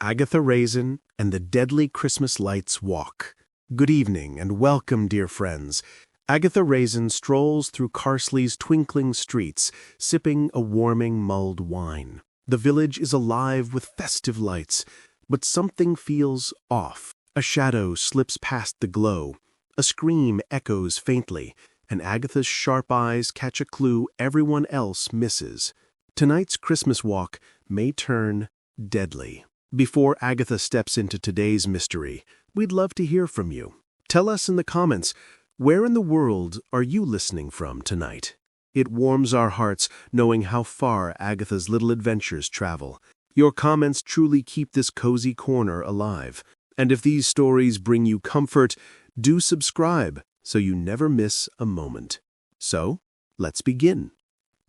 Agatha Raisin and the Deadly Christmas Lights Walk. Good evening and welcome, dear friends. Agatha Raisin strolls through Carsley's twinkling streets, sipping a warming mulled wine. The village is alive with festive lights, but something feels off. A shadow slips past the glow. A scream echoes faintly, and Agatha's sharp eyes catch a clue everyone else misses. Tonight's Christmas walk may turn deadly. Before Agatha steps into today's mystery, we'd love to hear from you. Tell us in the comments, where in the world are you listening from tonight? It warms our hearts knowing how far Agatha's little adventures travel. Your comments truly keep this cozy corner alive. And if these stories bring you comfort, do subscribe so you never miss a moment. So, let's begin.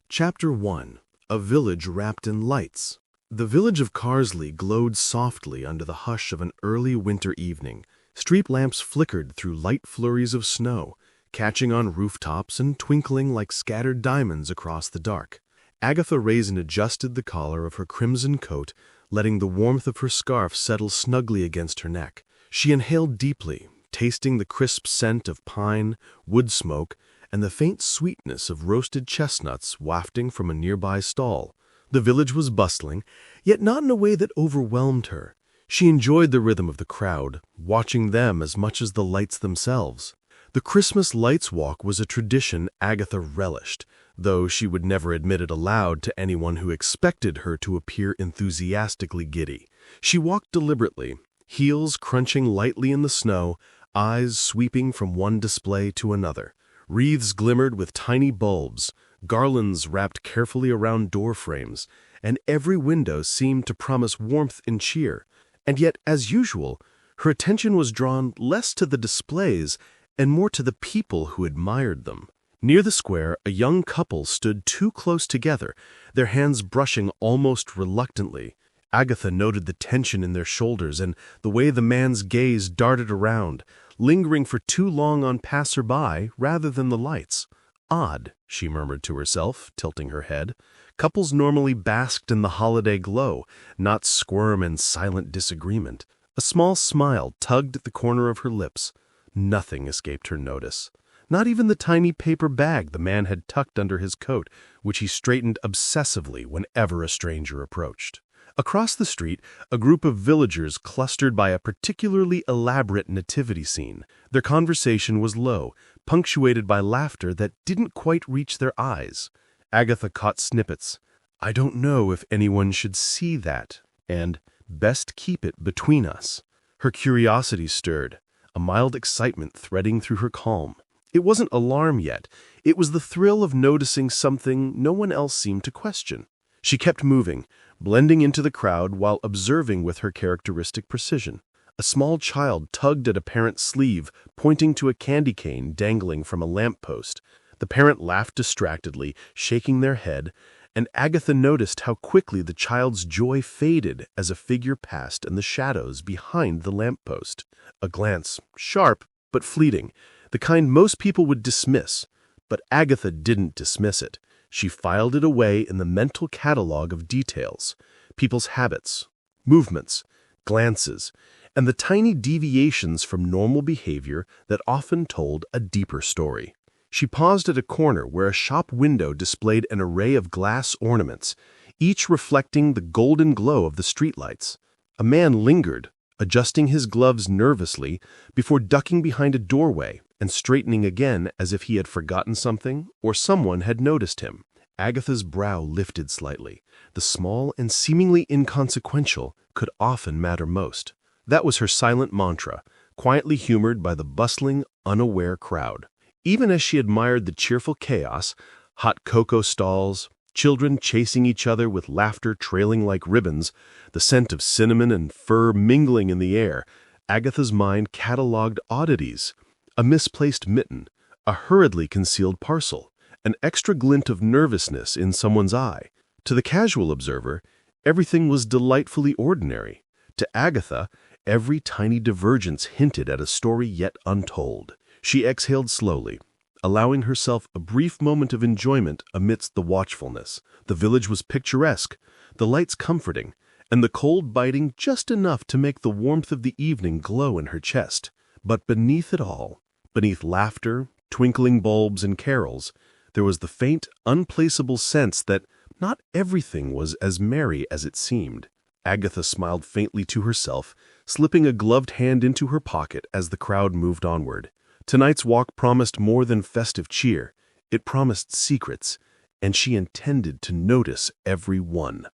Chapter 1. A Village Wrapped in Lights. The village of Carsley glowed softly under the hush of an early winter evening. Street lamps flickered through light flurries of snow, catching on rooftops and twinkling like scattered diamonds across the dark. Agatha Raisin adjusted the collar of her crimson coat, letting the warmth of her scarf settle snugly against her neck. She inhaled deeply, tasting the crisp scent of pine, wood smoke, and the faint sweetness of roasted chestnuts wafting from a nearby stall. The village was bustling, yet not in a way that overwhelmed her. She enjoyed the rhythm of the crowd, watching them as much as the lights themselves. The Christmas Lights Walk was a tradition Agatha relished, though she would never admit it aloud to anyone who expected her to appear enthusiastically giddy. She walked deliberately, heels crunching lightly in the snow, eyes sweeping from one display to another. Wreaths glimmered with tiny bulbs, garlands wrapped carefully around door frames, and every window seemed to promise warmth and cheer. And yet, as usual, her attention was drawn less to the displays and more to the people who admired them. Near the square, a young couple stood too close together, their hands brushing almost reluctantly. Agatha noted the tension in their shoulders and the way the man's gaze darted around, lingering for too long on passerby rather than the lights. Odd, she murmured to herself, tilting her head. Couples normally basked in the holiday glow, not squirm in silent disagreement. A small smile tugged at the corner of her lips. Nothing escaped her notice. Not even the tiny paper bag the man had tucked under his coat, which he straightened obsessively whenever a stranger approached. Across the street, a group of villagers clustered by a particularly elaborate nativity scene. Their conversation was low, punctuated by laughter that didn't quite reach their eyes. Agatha caught snippets. "I don't know if anyone should see that," and "best keep it between us." Her curiosity stirred, a mild excitement threading through her calm. It wasn't alarm yet. It was the thrill of noticing something no one else seemed to question. She kept moving, blending into the crowd while observing with her characteristic precision. A small child tugged at a parent's sleeve, pointing to a candy cane dangling from a lamppost. The parent laughed distractedly, shaking their head, and Agatha noticed how quickly the child's joy faded as a figure passed in the shadows behind the lamppost. A glance, sharp but fleeting, the kind most people would dismiss. But Agatha didn't dismiss it. She filed it away in the mental catalog of details, people's habits, movements, glances, and the tiny deviations from normal behavior that often told a deeper story. She paused at a corner where a shop window displayed an array of glass ornaments, each reflecting the golden glow of the streetlights. A man lingered, adjusting his gloves nervously before ducking behind a doorway and straightening again as if he had forgotten something or someone had noticed him. Agatha's brow lifted slightly. The small and seemingly inconsequential could often matter most. That was her silent mantra, quietly humored by the bustling, unaware crowd. Even as she admired the cheerful chaos, hot cocoa stalls, children chasing each other with laughter trailing like ribbons, the scent of cinnamon and fir mingling in the air, Agatha's mind catalogued oddities. A misplaced mitten, a hurriedly concealed parcel, an extra glint of nervousness in someone's eye. To the casual observer, everything was delightfully ordinary. To Agatha, every tiny divergence hinted at a story yet untold. She exhaled slowly, allowing herself a brief moment of enjoyment amidst the watchfulness. The village was picturesque, the lights comforting, and the cold biting just enough to make the warmth of the evening glow in her chest. But beneath it all, beneath laughter, twinkling bulbs, and carols, there was the faint, unplaceable sense that not everything was as merry as it seemed. Agatha smiled faintly to herself, slipping a gloved hand into her pocket as the crowd moved onward. Tonight's walk promised more than festive cheer. It promised secrets, and she intended to notice every one.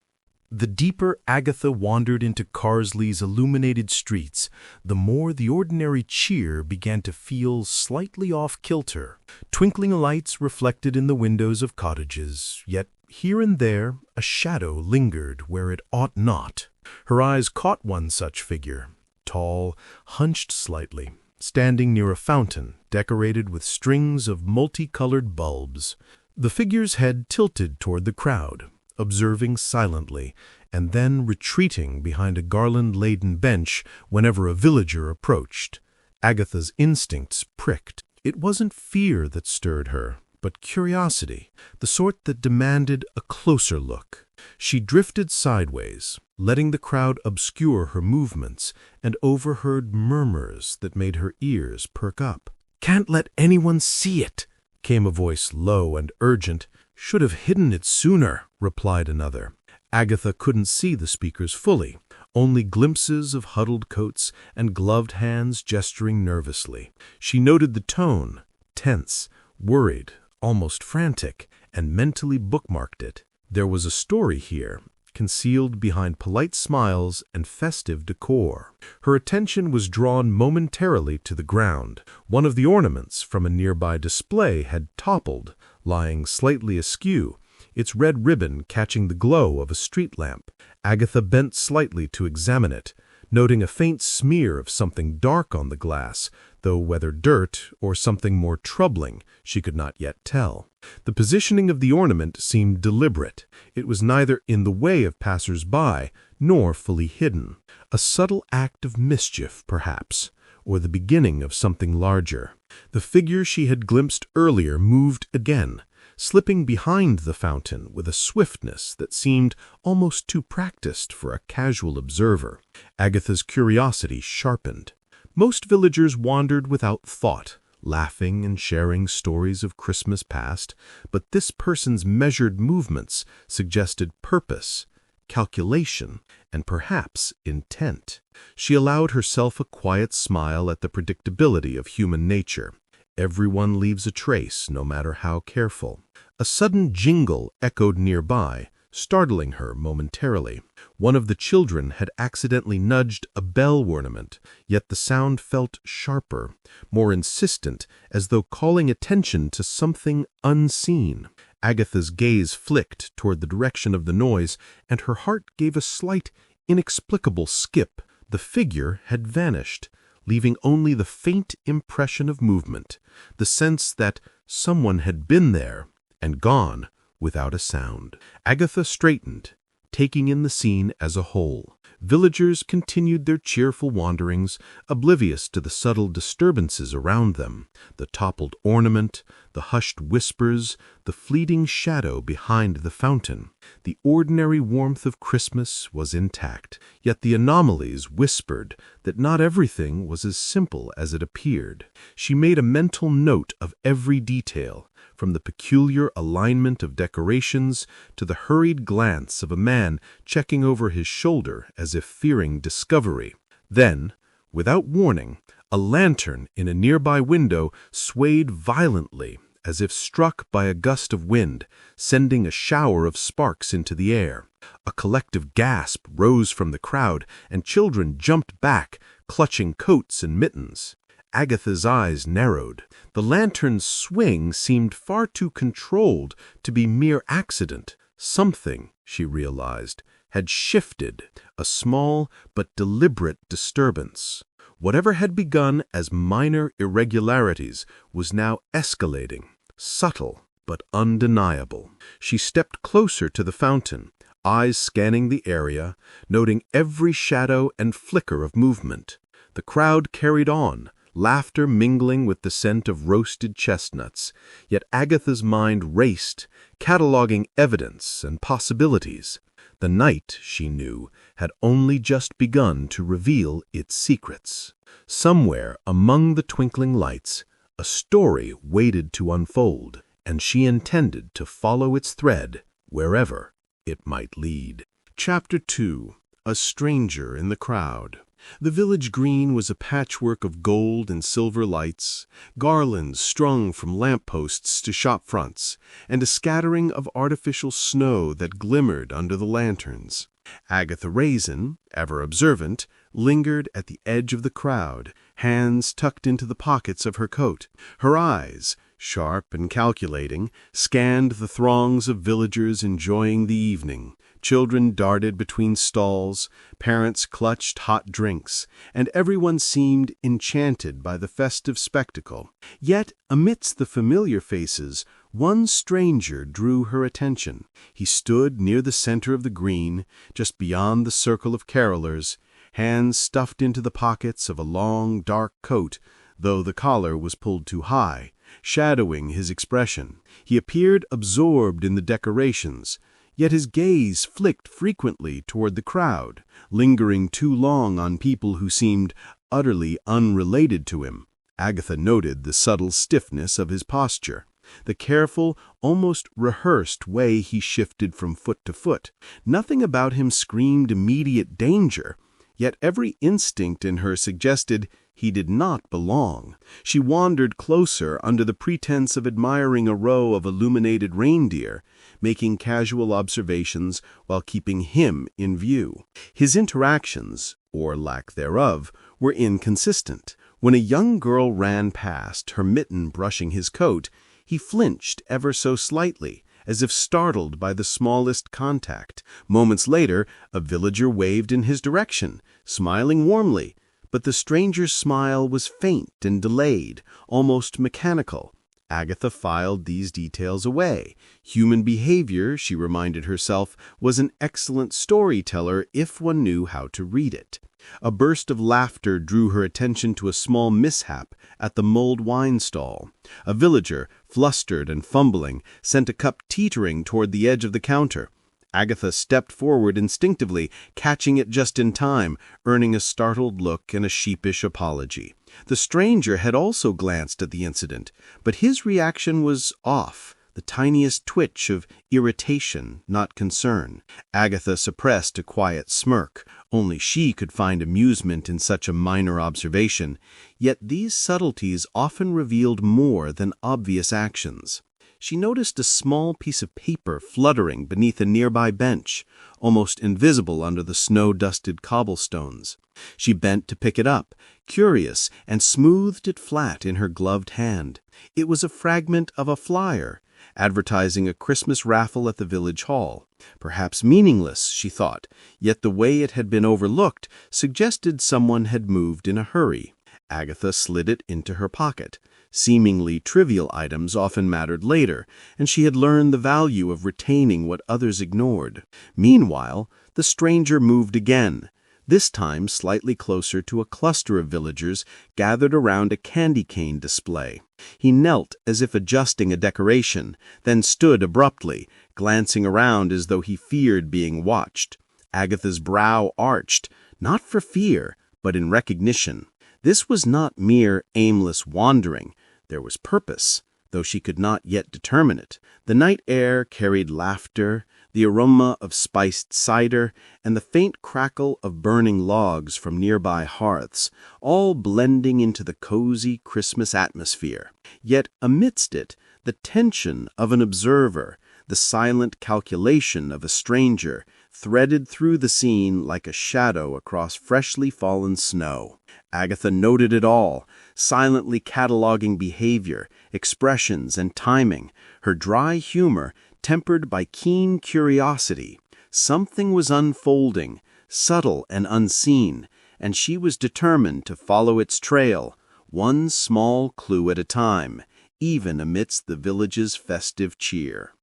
The deeper Agatha wandered into Carsley's illuminated streets, the more the ordinary cheer began to feel slightly off-kilter. Twinkling lights reflected in the windows of cottages, yet here and there a shadow lingered where it ought not. Her eyes caught one such figure, tall, hunched slightly, standing near a fountain decorated with strings of multicolored bulbs. The figure's head tilted toward the crowd, observing silently, and then retreating behind a garland-laden bench whenever a villager approached. Agatha's instincts pricked. It wasn't fear that stirred her, but curiosity, the sort that demanded a closer look. She drifted sideways, letting the crowd obscure her movements, and overheard murmurs that made her ears perk up. "Can't let anyone see it," came a voice low and urgent. "Should have hidden it sooner," replied another. Agatha couldn't see the speakers fully, only glimpses of huddled coats and gloved hands gesturing nervously. She noted the tone, tense, worried, almost frantic, and mentally bookmarked it. There was a story here, concealed behind polite smiles and festive decor. Her attention was drawn momentarily to the ground. One of the ornaments from a nearby display had toppled, lying slightly askew, its red ribbon catching the glow of a street lamp. Agatha bent slightly to examine it, noting a faint smear of something dark on the glass, though whether dirt or something more troubling she could not yet tell. The positioning of the ornament seemed deliberate. It was neither in the way of passers-by nor fully hidden. A subtle act of mischief, perhaps, or the beginning of something larger. The figure she had glimpsed earlier moved again, slipping behind the fountain with a swiftness that seemed almost too practiced for a casual observer. Agatha's curiosity sharpened. Most villagers wandered without thought, laughing and sharing stories of Christmas past, but this person's measured movements suggested purpose, calculation, and perhaps intent. She allowed herself a quiet smile at the predictability of human nature. Everyone leaves a trace, no matter how careful. A sudden jingle echoed nearby, startling her momentarily. One of the children had accidentally nudged a bell ornament, yet the sound felt sharper, more insistent, as though calling attention to something unseen. Agatha's gaze flicked toward the direction of the noise, and her heart gave a slight, inexplicable skip. The figure had vanished, leaving only the faint impression of movement, the sense that someone had been there and gone without a sound. Agatha straightened, taking in the scene as a whole. Villagers continued their cheerful wanderings, oblivious to the subtle disturbances around them, the toppled ornament, the hushed whispers, the fleeting shadow behind the fountain. The ordinary warmth of Christmas was intact, yet the anomalies whispered that not everything was as simple as it appeared. She made a mental note of every detail, from the peculiar alignment of decorations to the hurried glance of a man checking over his shoulder as if fearing discovery. Then, without warning, a lantern in a nearby window swayed violently as if struck by a gust of wind, sending a shower of sparks into the air. A collective gasp rose from the crowd, and children jumped back, clutching coats and mittens. Agatha's eyes narrowed. The lantern's swing seemed far too controlled to be mere accident. Something, she realized, had shifted, a small but deliberate disturbance. Whatever had begun as minor irregularities was now escalating, subtle but undeniable. She stepped closer to the fountain, eyes scanning the area, noting every shadow and flicker of movement. The crowd carried on, laughter mingling with the scent of roasted chestnuts, yet Agatha's mind raced, cataloging evidence and possibilities. The night, she knew, had only just begun to reveal its secrets. Somewhere among the twinkling lights, a story waited to unfold, and she intended to follow its thread wherever it might lead. Chapter 2. A Stranger in the Crowd. The village green was a patchwork of gold and silver lights, garlands strung from lampposts to shop fronts, and a scattering of artificial snow that glimmered under the lanterns. Agatha Raisin, ever observant, lingered at the edge of the crowd, hands tucked into the pockets of her coat. Her eyes, sharp and calculating, scanned the throngs of villagers enjoying the evening. Children darted between stalls, parents clutched hot drinks, and everyone seemed enchanted by the festive spectacle. Yet, amidst the familiar faces, one stranger drew her attention. He stood near the center of the green, just beyond the circle of carolers, hands stuffed into the pockets of a long, dark coat, though the collar was pulled too high, shadowing his expression. He appeared absorbed in the decorations, yet his gaze flicked frequently toward the crowd, lingering too long on people who seemed utterly unrelated to him. Agatha noted the subtle stiffness of his posture, the careful, almost rehearsed way he shifted from foot to foot. Nothing about him screamed immediate danger, yet every instinct in her suggested he did not belong. She wandered closer under the pretense of admiring a row of illuminated reindeer, making casual observations while keeping him in view. His interactions, or lack thereof, were inconsistent. When a young girl ran past, her mitten brushing his coat, he flinched ever so slightly, as if startled by the smallest contact. Moments later, a villager waved in his direction, smiling warmly, but the stranger's smile was faint and delayed, almost mechanical. Agatha filed these details away. Human behavior, she reminded herself, was an excellent storyteller if one knew how to read it. A burst of laughter drew her attention to a small mishap at the mulled wine stall. A villager, flustered and fumbling, sent a cup teetering toward the edge of the counter. Agatha stepped forward instinctively, catching it just in time, earning a startled look and a sheepish apology. The stranger had also glanced at the incident, but his reaction was off, the tiniest twitch of irritation, not concern. Agatha suppressed a quiet smirk. Only she could find amusement in such a minor observation, yet these subtleties often revealed more than obvious actions. She noticed a small piece of paper fluttering beneath a nearby bench, almost invisible under the snow-dusted cobblestones. She bent to pick it up, curious, and smoothed it flat in her gloved hand. It was a fragment of a flyer, advertising a Christmas raffle at the village hall. Perhaps meaningless, she thought, yet the way it had been overlooked suggested someone had moved in a hurry. Agatha slid it into her pocket. Seemingly trivial items often mattered later, and she had learned the value of retaining what others ignored. Meanwhile, the stranger moved again, this time slightly closer to a cluster of villagers gathered around a candy cane display. He knelt as if adjusting a decoration, then stood abruptly, glancing around as though he feared being watched. Agatha's brow arched, not for fear, but in recognition. This was not mere aimless wandering. There was purpose, though she could not yet determine it. The night air carried laughter, the aroma of spiced cider, and the faint crackle of burning logs from nearby hearths, all blending into the cozy Christmas atmosphere. Yet amidst it, the tension of an observer, the silent calculation of a stranger, threaded through the scene like a shadow across freshly fallen snow. Agatha noted it all, silently cataloging behavior, expressions, and timing, her dry humor tempered by keen curiosity. Something was unfolding, subtle and unseen, and she was determined to follow its trail, one small clue at a time, even amidst the village's festive cheer.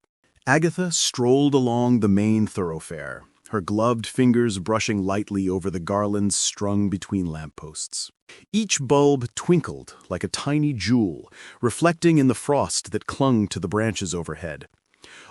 Agatha strolled along the main thoroughfare, her gloved fingers brushing lightly over the garlands strung between lampposts. Each bulb twinkled like a tiny jewel, reflecting in the frost that clung to the branches overhead.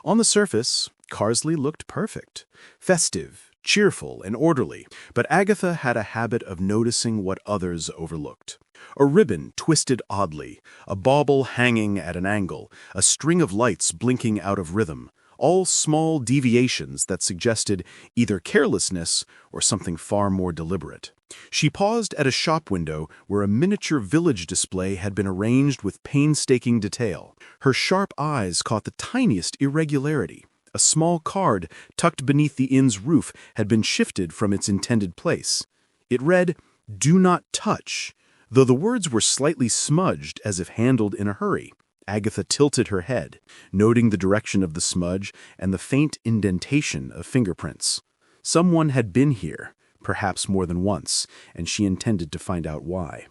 On the surface, Carsley looked perfect, festive, cheerful, and orderly, but Agatha had a habit of noticing what others overlooked. A ribbon twisted oddly, a bauble hanging at an angle, a string of lights blinking out of rhythm, all small deviations that suggested either carelessness or something far more deliberate. She paused at a shop window where a miniature village display had been arranged with painstaking detail. Her sharp eyes caught the tiniest irregularity. A small card tucked beneath the inn's roof had been shifted from its intended place. It read, "Do not touch," though the words were slightly smudged as if handled in a hurry. Agatha tilted her head, noting the direction of the smudge and the faint indentation of fingerprints. Someone had been here, perhaps more than once, and she intended to find out why.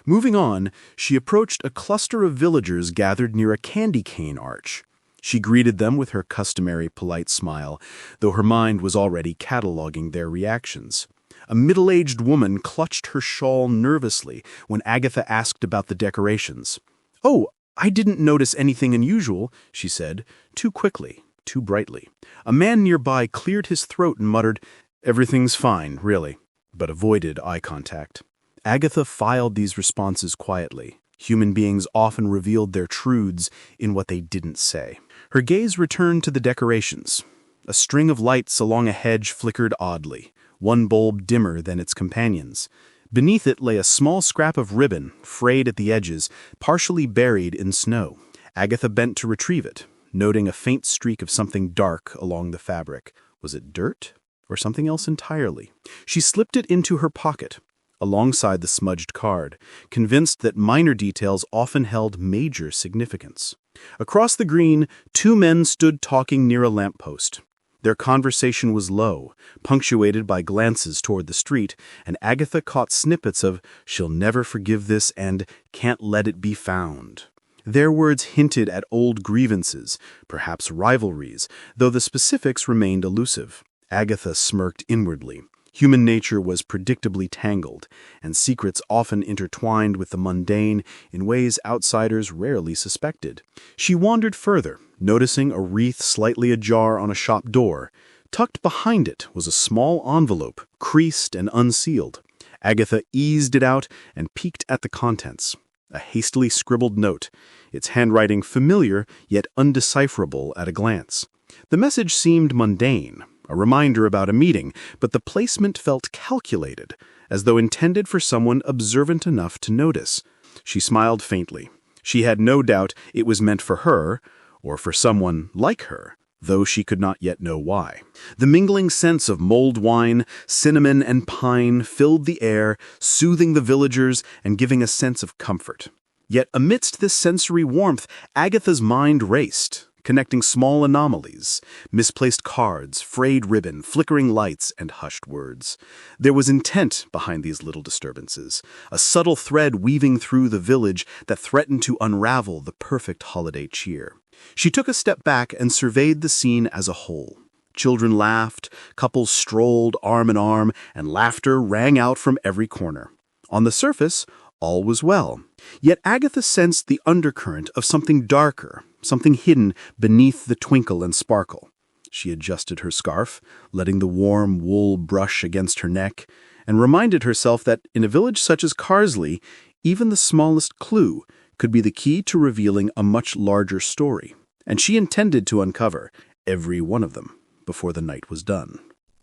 Moving on, she approached a cluster of villagers gathered near a candy cane arch. She greeted them with her customary polite smile, though her mind was already cataloging their reactions. A middle-aged woman clutched her shawl nervously when Agatha asked about the decorations. "Oh, I didn't notice anything unusual," she said, too quickly, too brightly. A man nearby cleared his throat and muttered, "Everything's fine, really," but avoided eye contact. Agatha filed these responses quietly. Human beings often revealed their truths in what they didn't say. Her gaze returned to the decorations. A string of lights along a hedge flickered oddly, one bulb dimmer than its companions. Beneath it lay a small scrap of ribbon, frayed at the edges, partially buried in snow. Agatha bent to retrieve it, noting a faint streak of something dark along the fabric. Was it dirt? Or something else entirely? She slipped it into her pocket, alongside the smudged card, convinced that minor details often held major significance. Across the green, two men stood talking near a lamppost. Their conversation was low, punctuated by glances toward the street, and Agatha caught snippets of "she'll never forgive this" and "can't let it be found." Their words hinted at old grievances, perhaps rivalries, though the specifics remained elusive. Agatha smirked inwardly. Human nature was predictably tangled, and secrets often intertwined with the mundane in ways outsiders rarely suspected. She wandered further, noticing a wreath slightly ajar on a shop door. Tucked behind it was a small envelope, creased and unsealed. Agatha eased it out and peeked at the contents. A hastily scribbled note, its handwriting familiar yet undecipherable at a glance. The message seemed mundane, a reminder about a meeting, but the placement felt calculated, as though intended for someone observant enough to notice. She smiled faintly. She had no doubt it was meant for her, or for someone like her, though she could not yet know why. The mingling scents of mulled wine, cinnamon, and pine filled the air, soothing the villagers and giving a sense of comfort. Yet amidst this sensory warmth, Agatha's mind raced, connecting small anomalies, misplaced cards, frayed ribbon, flickering lights, and hushed words. There was intent behind these little disturbances, a subtle thread weaving through the village that threatened to unravel the perfect holiday cheer. She took a step back and surveyed the scene as a whole. Children laughed, couples strolled arm in arm, and laughter rang out from every corner. On the surface, all was well. Yet Agatha sensed the undercurrent of something darker, something hidden beneath the twinkle and sparkle. She adjusted her scarf, letting the warm wool brush against her neck, and reminded herself that in a village such as Carsley, even the smallest clue could be the key to revealing a much larger story, and she intended to uncover every one of them before the night was done.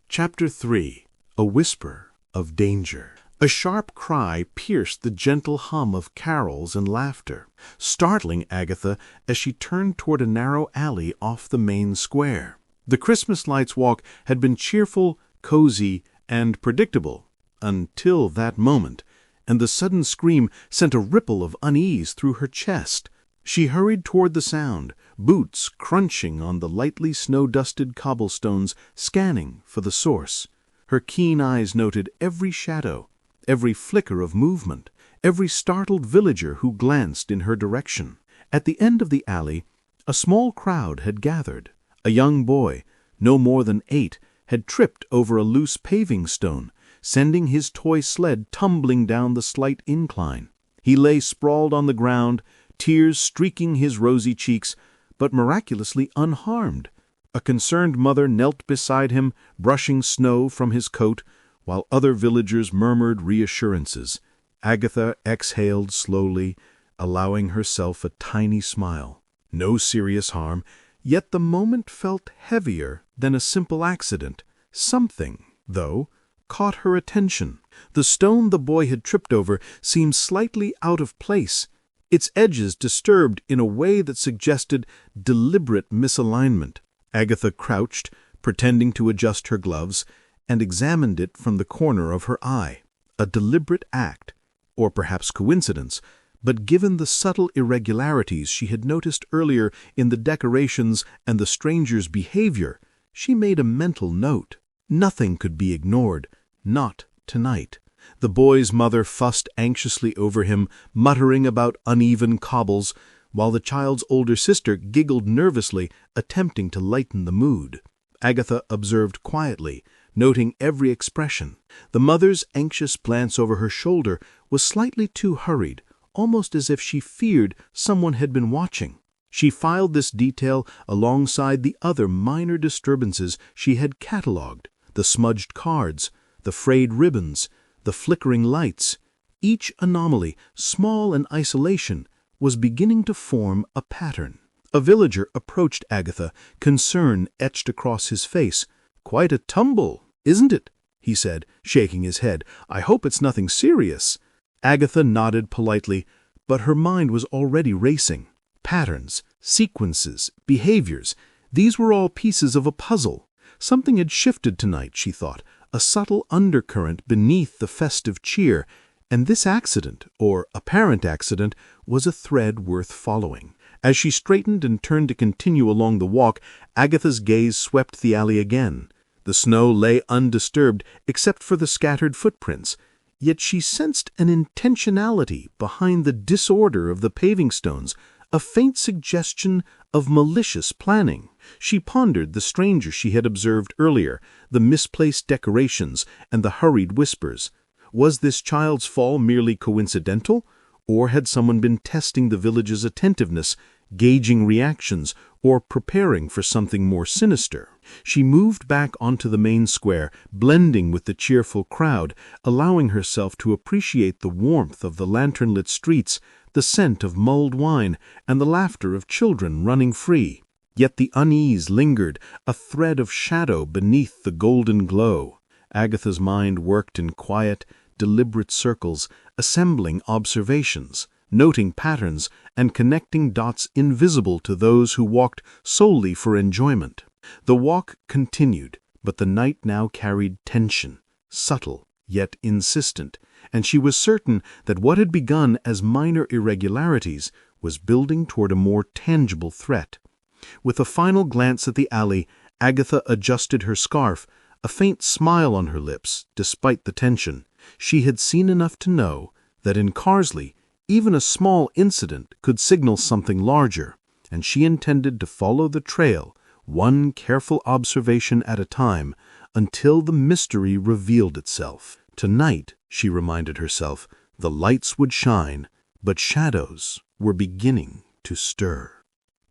Chapter 3. A Whisper of Danger. A sharp cry pierced the gentle hum of carols and laughter, startling Agatha as she turned toward a narrow alley off the main square. The Christmas lights walk had been cheerful, cozy, and predictable until that moment, and the sudden scream sent a ripple of unease through her chest. She hurried toward the sound, boots crunching on the lightly snow-dusted cobblestones, scanning for the source. Her keen eyes noted every shadow, every flicker of movement, every startled villager who glanced in her direction. At the end of the alley, a small crowd had gathered. A young boy, no more than 8, had tripped over a loose paving stone, sending his toy sled tumbling down the slight incline. He lay sprawled on the ground, tears streaking his rosy cheeks, but miraculously unharmed. A concerned mother knelt beside him, brushing snow from his coat, while other villagers murmured reassurances. Agatha exhaled slowly, allowing herself a tiny smile. No serious harm, yet the moment felt heavier than a simple accident. Something, though, caught her attention. The stone the boy had tripped over seemed slightly out of place, its edges disturbed in a way that suggested deliberate misalignment. Agatha crouched, pretending to adjust her gloves, and examined it from the corner of her eye. A deliberate act, or perhaps coincidence, but given the subtle irregularities she had noticed earlier in the decorations and the stranger's behavior, she made a mental note. Nothing could be ignored, not tonight. The boy's mother fussed anxiously over him, muttering about uneven cobbles, while the child's older sister giggled nervously, attempting to lighten the mood. Agatha observed quietly, noting every expression. The mother's anxious glance over her shoulder was slightly too hurried, almost as if she feared someone had been watching. She filed this detail alongside the other minor disturbances she had catalogued: the smudged cards, the frayed ribbons, the flickering lights. Each anomaly, small in isolation, was beginning to form a pattern. A villager approached Agatha, concern etched across his face. "Quite a tumble, isn't it?" he said, shaking his head. "I hope it's nothing serious." Agatha nodded politely, but her mind was already racing. Patterns, sequences, behaviors, these were all pieces of a puzzle. Something had shifted tonight, she thought, a subtle undercurrent beneath the festive cheer, and this accident, or apparent accident, was a thread worth following. As she straightened and turned to continue along the walk, Agatha's gaze swept the alley again. The snow lay undisturbed except for the scattered footprints, yet she sensed an intentionality behind the disorder of the paving stones, a faint suggestion of malicious planning. She pondered the stranger she had observed earlier, the misplaced decorations and the hurried whispers. Was this child's fall merely coincidental, or had someone been testing the village's attentiveness, gauging reactions, or preparing for something more sinister? She moved back onto the main square, blending with the cheerful crowd, allowing herself to appreciate the warmth of the lantern-lit streets, the scent of mulled wine, and the laughter of children running free. Yet the unease lingered, a thread of shadow beneath the golden glow. Agatha's mind worked in quiet, deliberate circles, assembling observations, noting patterns, and connecting dots invisible to those who walked solely for enjoyment. The walk continued, but the night now carried tension, subtle yet insistent, and she was certain that what had begun as minor irregularities was building toward a more tangible threat. With a final glance at the alley, Agatha adjusted her scarf, a faint smile on her lips, despite the tension. She had seen enough to know that in Carsley, even a small incident could signal something larger, and she intended to follow the trail, one careful observation at a time, until the mystery revealed itself. Tonight, she reminded herself, the lights would shine, but shadows were beginning to stir.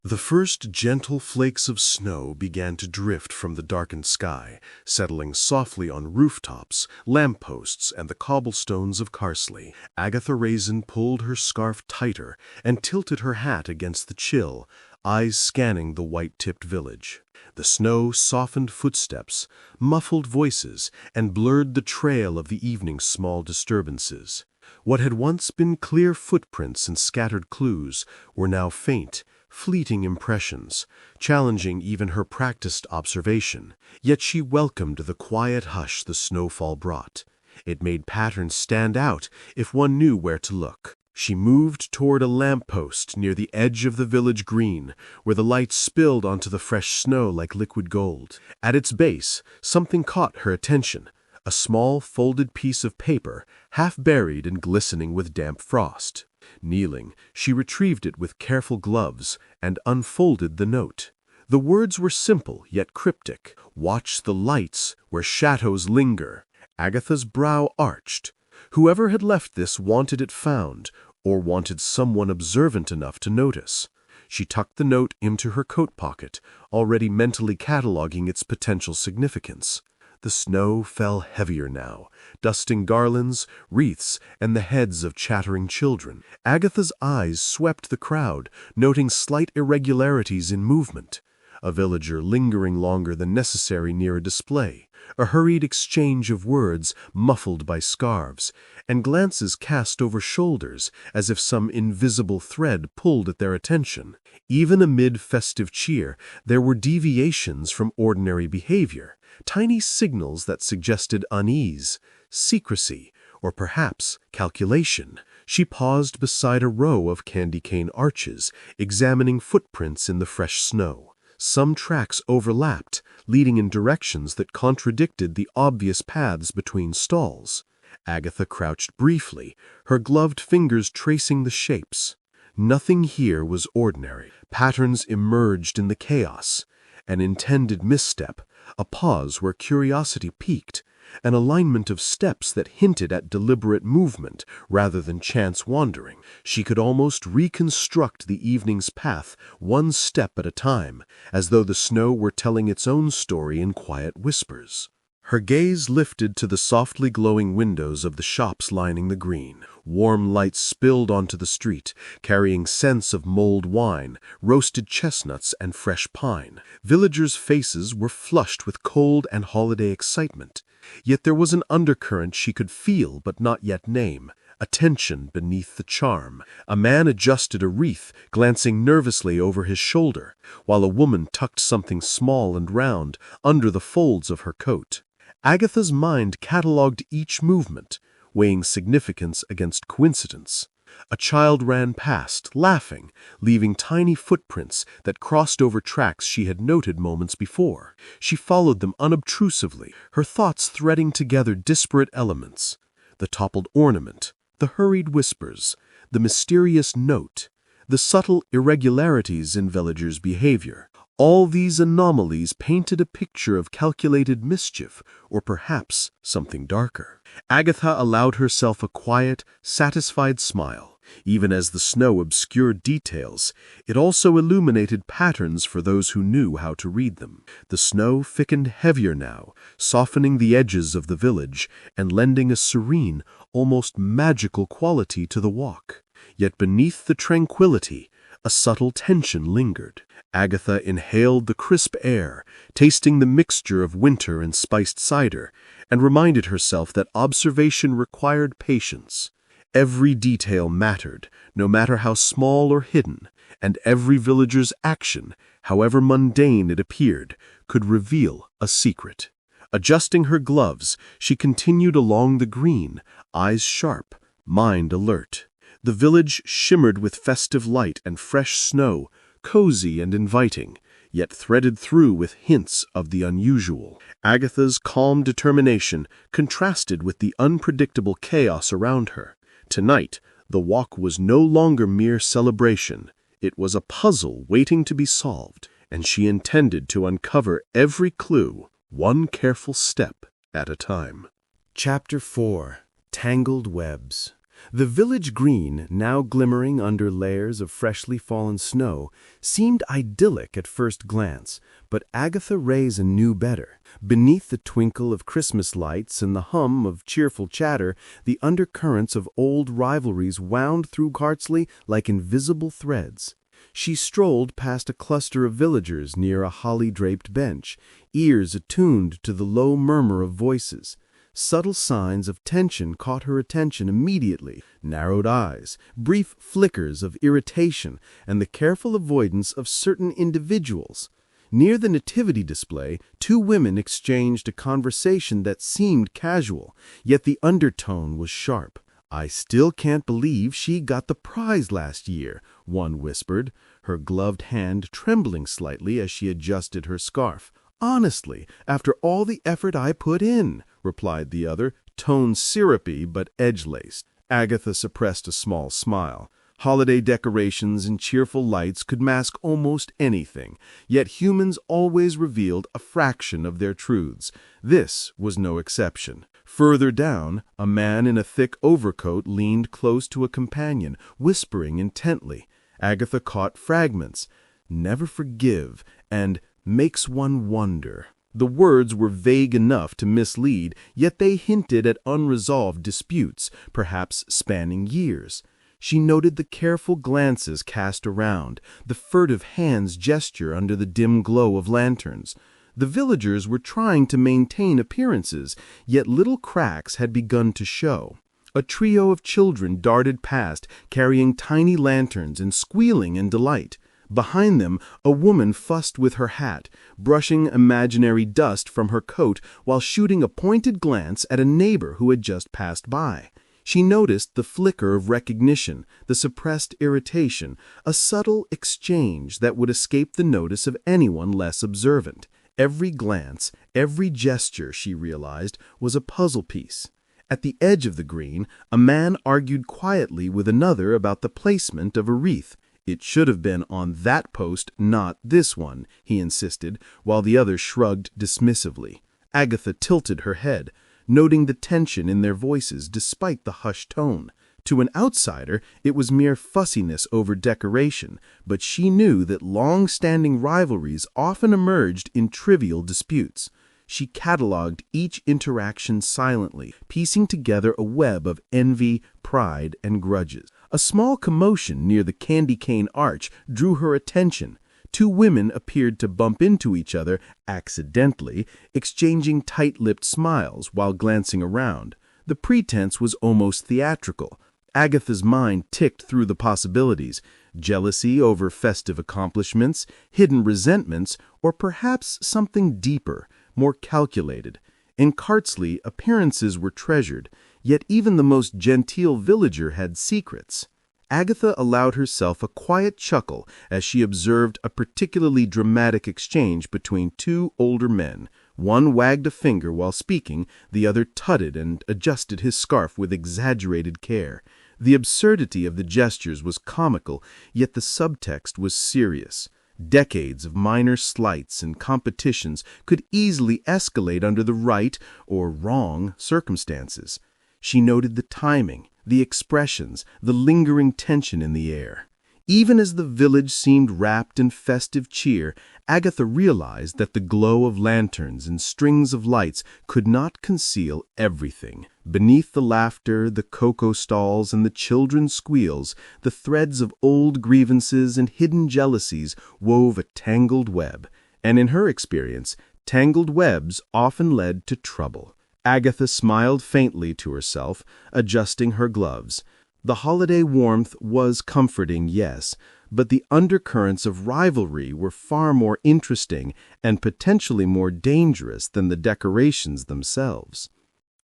The first gentle flakes of snow began to drift from the darkened sky, settling softly on rooftops, lampposts, and the cobblestones of Carsley. Agatha Raisin pulled her scarf tighter and tilted her hat against the chill, eyes scanning the white-tipped village. The snow softened footsteps, muffled voices, and blurred the trail of the evening's small disturbances. What had once been clear footprints and scattered clues were now faint, fleeting impressions, challenging even her practiced observation. Yet she welcomed the quiet hush the snowfall brought. It made patterns stand out if one knew where to look. She moved toward a lamppost near the edge of the village green, where the light spilled onto the fresh snow like liquid gold. At its base, something caught her attention, a small folded piece of paper, half buried and glistening with damp frost. Kneeling, she retrieved it with careful gloves and unfolded the note. The words were simple yet cryptic. "Watch the lights where shadows linger. Agatha's brow arched. Whoever had left this wanted it found, or wanted someone observant enough to notice. She tucked the note into her coat pocket, already mentally cataloging its potential significance. The snow fell heavier now, dusting garlands, wreaths, and the heads of chattering children. Agatha's eyes swept the crowd, noting slight irregularities in movement. A villager lingering longer than necessary near a display, a hurried exchange of words muffled by scarves, and glances cast over shoulders as if some invisible thread pulled at their attention. Even amid festive cheer, there were deviations from ordinary behavior, tiny signals that suggested unease, secrecy, or perhaps calculation. She paused beside a row of candy cane arches, examining footprints in the fresh snow. Some tracks overlapped, leading in directions that contradicted the obvious paths between stalls. Agatha crouched briefly, her gloved fingers tracing the shapes. Nothing here was ordinary. Patterns emerged in the chaos. An intended misstep, a pause where curiosity peaked, an alignment of steps that hinted at deliberate movement rather than chance wandering. She could almost reconstruct the evening's path one step at a time, as though the snow were telling its own story in quiet whispers. Her gaze lifted to the softly glowing windows of the shops lining the green. Warm lights spilled onto the street, carrying scents of mulled wine, roasted chestnuts, and fresh pine. Villagers' faces were flushed with cold and holiday excitement. Yet there was an undercurrent she could feel but not yet name, a tension beneath the charm. A man adjusted a wreath, glancing nervously over his shoulder, while a woman tucked something small and round under the folds of her coat. Agatha's mind catalogued each movement, weighing significance against coincidence. A child ran past, laughing, leaving tiny footprints that crossed over tracks she had noted moments before. She followed them unobtrusively, her thoughts threading together disparate elements. The toppled ornament, the hurried whispers, the mysterious note, the subtle irregularities in villagers' behavior. All these anomalies painted a picture of calculated mischief, or perhaps something darker. Agatha allowed herself a quiet, satisfied smile. Even as the snow obscured details, it also illuminated patterns for those who knew how to read them. The snow thickened heavier now, softening the edges of the village and lending a serene, almost magical quality to the walk. Yet beneath the tranquility, a subtle tension lingered. Agatha inhaled the crisp air, tasting the mixture of winter and spiced cider, and reminded herself that observation required patience. Every detail mattered, no matter how small or hidden, and every villager's action, however mundane it appeared, could reveal a secret. Adjusting her gloves, she continued along the green, eyes sharp, mind alert. The village shimmered with festive light and fresh snow, cozy and inviting, yet threaded through with hints of the unusual. Agatha's calm determination contrasted with the unpredictable chaos around her. Tonight, the walk was no longer mere celebration. It was a puzzle waiting to be solved, and she intended to uncover every clue, one careful step at a time. Chapter 4. Tangled Webs. The village green, now glimmering under layers of freshly fallen snow, seemed idyllic at first glance, but Agatha Raisin knew better. Beneath the twinkle of Christmas lights and the hum of cheerful chatter, the undercurrents of old rivalries wound through Cotswold like invisible threads. She strolled past a cluster of villagers near a holly-draped bench, ears attuned to the low murmur of voices. Subtle signs of tension caught her attention immediately: narrowed eyes, brief flickers of irritation, and the careful avoidance of certain individuals. Near the nativity display, two women exchanged a conversation that seemed casual, yet the undertone was sharp. "I still can't believe she got the prize last year," one whispered, her gloved hand trembling slightly as she adjusted her scarf. "Honestly, after all the effort I put in," replied the other, tone syrupy but edge-laced. Agatha suppressed a small smile. Holiday decorations and cheerful lights could mask almost anything, yet humans always revealed a fraction of their truths. This was no exception. Further down, a man in a thick overcoat leaned close to a companion, whispering intently. Agatha caught fragments. "Never forgive," and "makes one wonder." The words were vague enough to mislead, yet they hinted at unresolved disputes, perhaps spanning years. She noted the careful glances cast around, the furtive hands gesture under the dim glow of lanterns. The villagers were trying to maintain appearances, yet little cracks had begun to show. A trio of children darted past, carrying tiny lanterns and squealing in delight. Behind them, a woman fussed with her hat, brushing imaginary dust from her coat while shooting a pointed glance at a neighbor who had just passed by. She noticed the flicker of recognition, the suppressed irritation, a subtle exchange that would escape the notice of anyone less observant. Every glance, every gesture, she realized, was a puzzle piece. At the edge of the green, a man argued quietly with another about the placement of a wreath. "It should have been on that post, not this one," he insisted, while the other shrugged dismissively. Agatha tilted her head, noting the tension in their voices despite the hushed tone. To an outsider, it was mere fussiness over decoration, but she knew that long-standing rivalries often emerged in trivial disputes. She catalogued each interaction silently, piecing together a web of envy, pride, and grudges. A small commotion near the candy cane arch drew her attention. Two women appeared to bump into each other accidentally, exchanging tight-lipped smiles while glancing around. The pretense was almost theatrical. Agatha's mind ticked through the possibilities: jealousy over festive accomplishments, hidden resentments, or perhaps something deeper, more calculated. In Cartsley, appearances were treasured, yet even the most genteel villager had secrets. Agatha allowed herself a quiet chuckle as she observed a particularly dramatic exchange between two older men. One wagged a finger while speaking, the other tutted and adjusted his scarf with exaggerated care. The absurdity of the gestures was comical, yet the subtext was serious. Decades of minor slights and competitions could easily escalate under the right or wrong circumstances. She noted the timing, the expressions, the lingering tension in the air. Even as the village seemed wrapped in festive cheer, Agatha realized that the glow of lanterns and strings of lights could not conceal everything. Beneath the laughter, the cocoa stalls, and the children's squeals, the threads of old grievances and hidden jealousies wove a tangled web. And in her experience, tangled webs often led to trouble. Agatha smiled faintly to herself, adjusting her gloves. The holiday warmth was comforting, yes, but the undercurrents of rivalry were far more interesting and potentially more dangerous than the decorations themselves.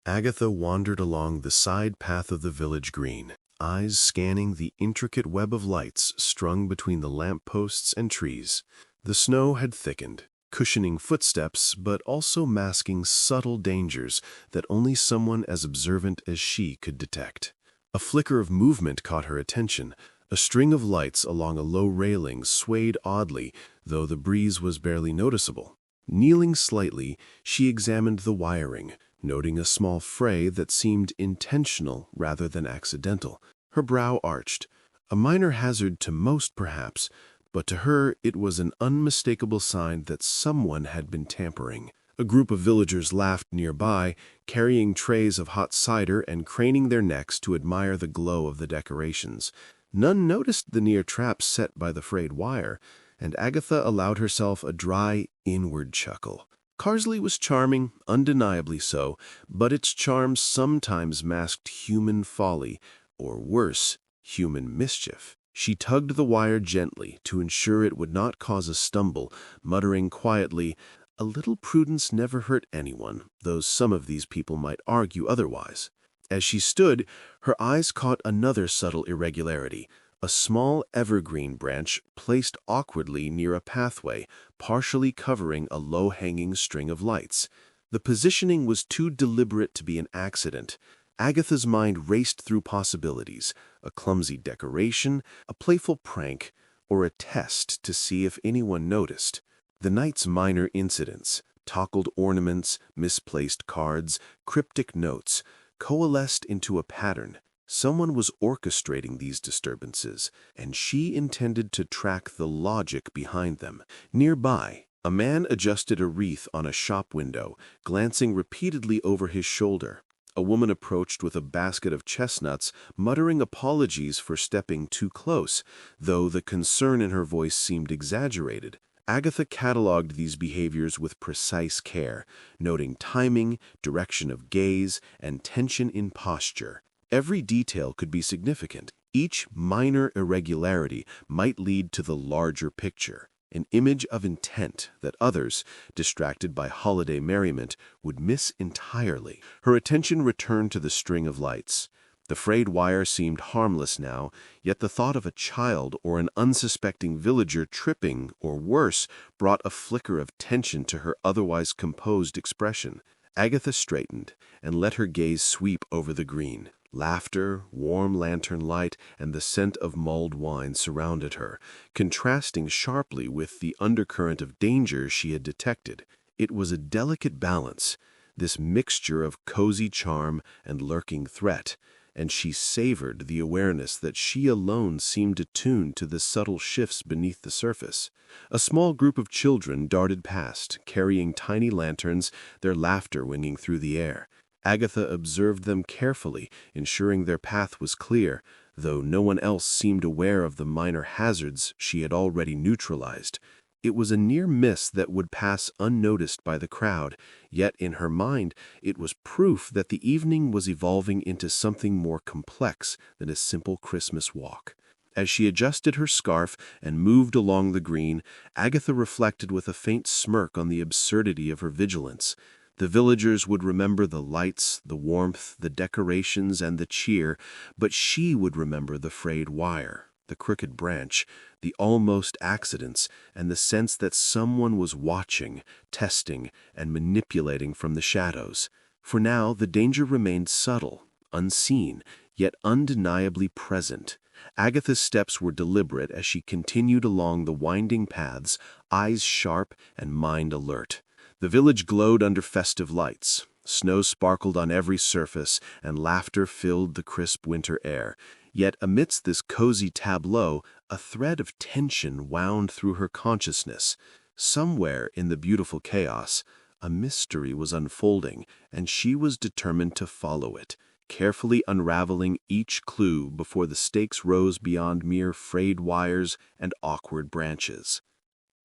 Agatha wandered along the side path of the village green, eyes scanning the intricate web of lights strung between the lamp-posts and trees. The snow had thickened, cushioning footsteps, but also masking subtle dangers that only someone as observant as she could detect. A flicker of movement caught her attention. A string of lights along a low railing swayed oddly, though the breeze was barely noticeable. Kneeling slightly, she examined the wiring, noting a small fray that seemed intentional rather than accidental. Her brow arched. A minor hazard to most, perhaps, but to her it was an unmistakable sign that someone had been tampering. A group of villagers laughed nearby, carrying trays of hot cider and craning their necks to admire the glow of the decorations. None noticed the near traps set by the frayed wire, and Agatha allowed herself a dry, inward chuckle. Carsley was charming, undeniably so, but its charm sometimes masked human folly, or worse, human mischief. She tugged the wire gently to ensure it would not cause a stumble, muttering quietly, "A little prudence never hurt anyone, though some of these people might argue otherwise." As she stood, her eyes caught another subtle irregularity, a small evergreen branch placed awkwardly near a pathway, partially covering a low-hanging string of lights. The positioning was too deliberate to be an accident. Agatha's mind raced through possibilities: a clumsy decoration, a playful prank, or a test to see if anyone noticed. The night's minor incidents, toggled ornaments, misplaced cards, cryptic notes, coalesced into a pattern. Someone was orchestrating these disturbances, and she intended to track the logic behind them. Nearby, a man adjusted a wreath on a shop window, glancing repeatedly over his shoulder. A woman approached with a basket of chestnuts, muttering apologies for stepping too close, though the concern in her voice seemed exaggerated. Agatha catalogued these behaviors with precise care, noting timing, direction of gaze, and tension in posture. Every detail could be significant. Each minor irregularity might lead to the larger picture, an image of intent that others, distracted by holiday merriment, would miss entirely. Her attention returned to the string of lights. The frayed wire seemed harmless now, yet the thought of a child or an unsuspecting villager tripping, or worse, brought a flicker of tension to her otherwise composed expression. Agatha straightened and let her gaze sweep over the green. Laughter, warm lantern light, and the scent of mulled wine surrounded her, contrasting sharply with the undercurrent of danger she had detected. It was a delicate balance, this mixture of cozy charm and lurking threat, and she savored the awareness that she alone seemed attuned to the subtle shifts beneath the surface. A small group of children darted past, carrying tiny lanterns, their laughter winging through the air. Agatha observed them carefully, ensuring their path was clear, though no one else seemed aware of the minor hazards she had already neutralized. It was a near miss that would pass unnoticed by the crowd, yet in her mind it was proof that the evening was evolving into something more complex than a simple Christmas walk. As she adjusted her scarf and moved along the green, Agatha reflected with a faint smirk on the absurdity of her vigilance. The villagers would remember the lights, the warmth, the decorations, and the cheer, but she would remember the frayed wire, the crooked branch, the almost accidents, and the sense that someone was watching, testing, and manipulating from the shadows. For now, the danger remained subtle, unseen, yet undeniably present. Agatha's steps were deliberate as she continued along the winding paths, eyes sharp and mind alert. The village glowed under festive lights. Snow sparkled on every surface, and laughter filled the crisp winter air. Yet amidst this cozy tableau, a thread of tension wound through her consciousness. Somewhere in the beautiful chaos, a mystery was unfolding, and she was determined to follow it, carefully unraveling each clue before the stakes rose beyond mere frayed wires and awkward branches.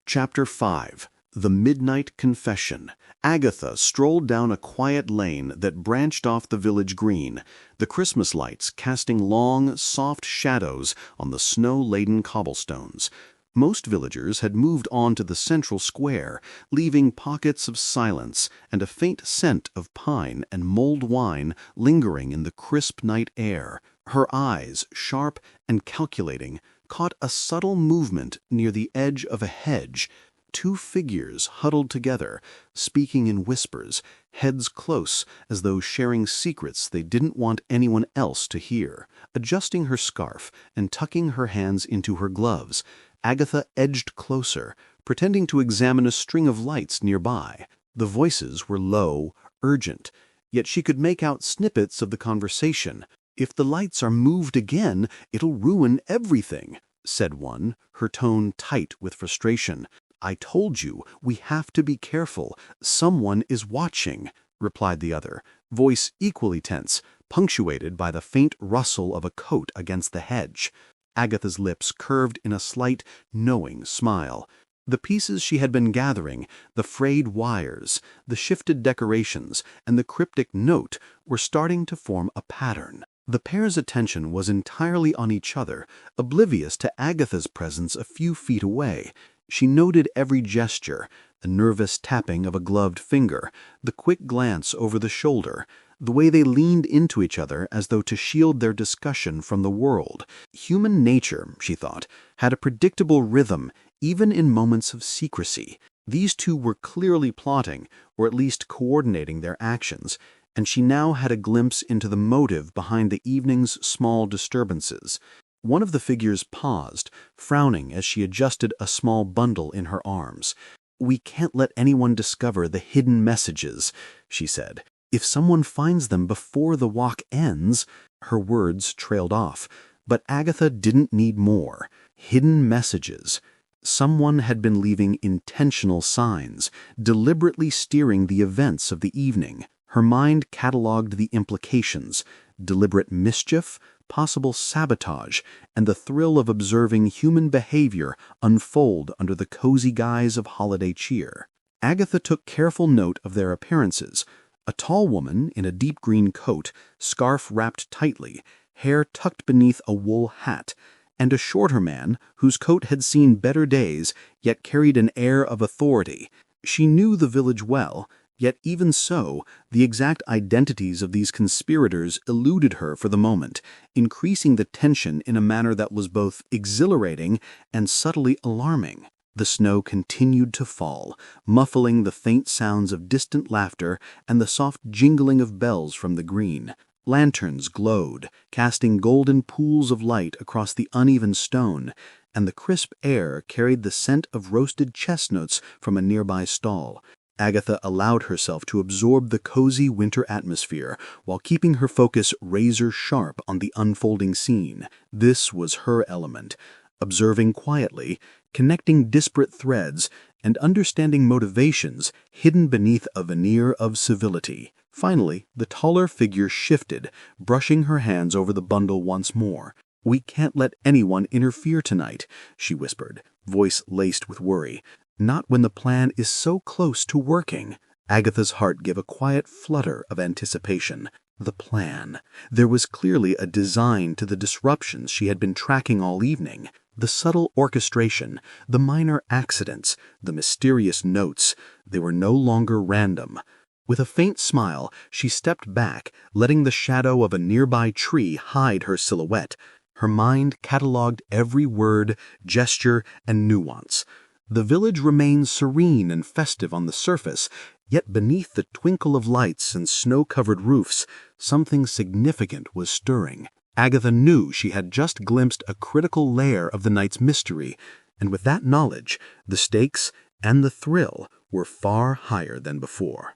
Chapter 5. The Midnight Confession. Agatha strolled down a quiet lane that branched off the village green, the Christmas lights casting long, soft shadows on the snow-laden cobblestones. Most villagers had moved on to the central square, leaving pockets of silence and a faint scent of pine and mulled wine lingering in the crisp night air. Her eyes, sharp and calculating, caught a subtle movement near the edge of a hedge. Two figures huddled together, speaking in whispers, heads close as though sharing secrets they didn't want anyone else to hear. Adjusting her scarf and tucking her hands into her gloves, Agatha edged closer, pretending to examine a string of lights nearby. The voices were low, urgent, yet she could make out snippets of the conversation. "If the lights are moved again, it'll ruin everything," said one, her tone tight with frustration. "I told you, we have to be careful. Someone is watching," replied the other, voice equally tense, punctuated by the faint rustle of a coat against the hedge. Agatha's lips curved in a slight, knowing smile. The pieces she had been gathering, the frayed wires, the shifted decorations, and the cryptic note were starting to form a pattern. The pair's attention was entirely on each other, oblivious to Agatha's presence a few feet away. She noted every gesture, the nervous tapping of a gloved finger, the quick glance over the shoulder, the way they leaned into each other as though to shield their discussion from the world. Human nature, she thought, had a predictable rhythm, even in moments of secrecy. These two were clearly plotting, or at least coordinating their actions, and she now had a glimpse into the motive behind the evening's small disturbances. One of the figures paused, frowning as she adjusted a small bundle in her arms. "We can't let anyone discover the hidden messages," she said. "If someone finds them before the walk ends—" Her words trailed off, but Agatha didn't need more. Hidden messages. Someone had been leaving intentional signs, deliberately steering the events of the evening. Her mind catalogued the implications: deliberate mischief, possible sabotage, and the thrill of observing human behavior unfold under the cozy guise of holiday cheer. Agatha took careful note of their appearances. A tall woman in a deep green coat, scarf wrapped tightly, hair tucked beneath a wool hat, and a shorter man whose coat had seen better days, yet carried an air of authority. She knew the village well, yet even so, the exact identities of these conspirators eluded her for the moment, increasing the tension in a manner that was both exhilarating and subtly alarming. The snow continued to fall, muffling the faint sounds of distant laughter and the soft jingling of bells from the green. Lanterns glowed, casting golden pools of light across the uneven stone, and the crisp air carried the scent of roasted chestnuts from a nearby stall. Agatha allowed herself to absorb the cozy winter atmosphere while keeping her focus razor-sharp on the unfolding scene. This was her element, observing quietly, connecting disparate threads, and understanding motivations hidden beneath a veneer of civility. Finally, the taller figure shifted, brushing her hands over the bundle once more. "We can't let anyone interfere tonight," she whispered, voice laced with worry. "Not when the plan is so close to working." Agatha's heart gave a quiet flutter of anticipation. The plan. There was clearly a design to the disruptions she had been tracking all evening. The subtle orchestration, the minor accidents, the mysterious notes, they were no longer random. With a faint smile, she stepped back, letting the shadow of a nearby tree hide her silhouette. Her mind catalogued every word, gesture, and nuance. The village remained serene and festive on the surface, yet beneath the twinkle of lights and snow-covered roofs, something significant was stirring. Agatha knew she had just glimpsed a critical layer of the night's mystery, and with that knowledge, the stakes and the thrill were far higher than before.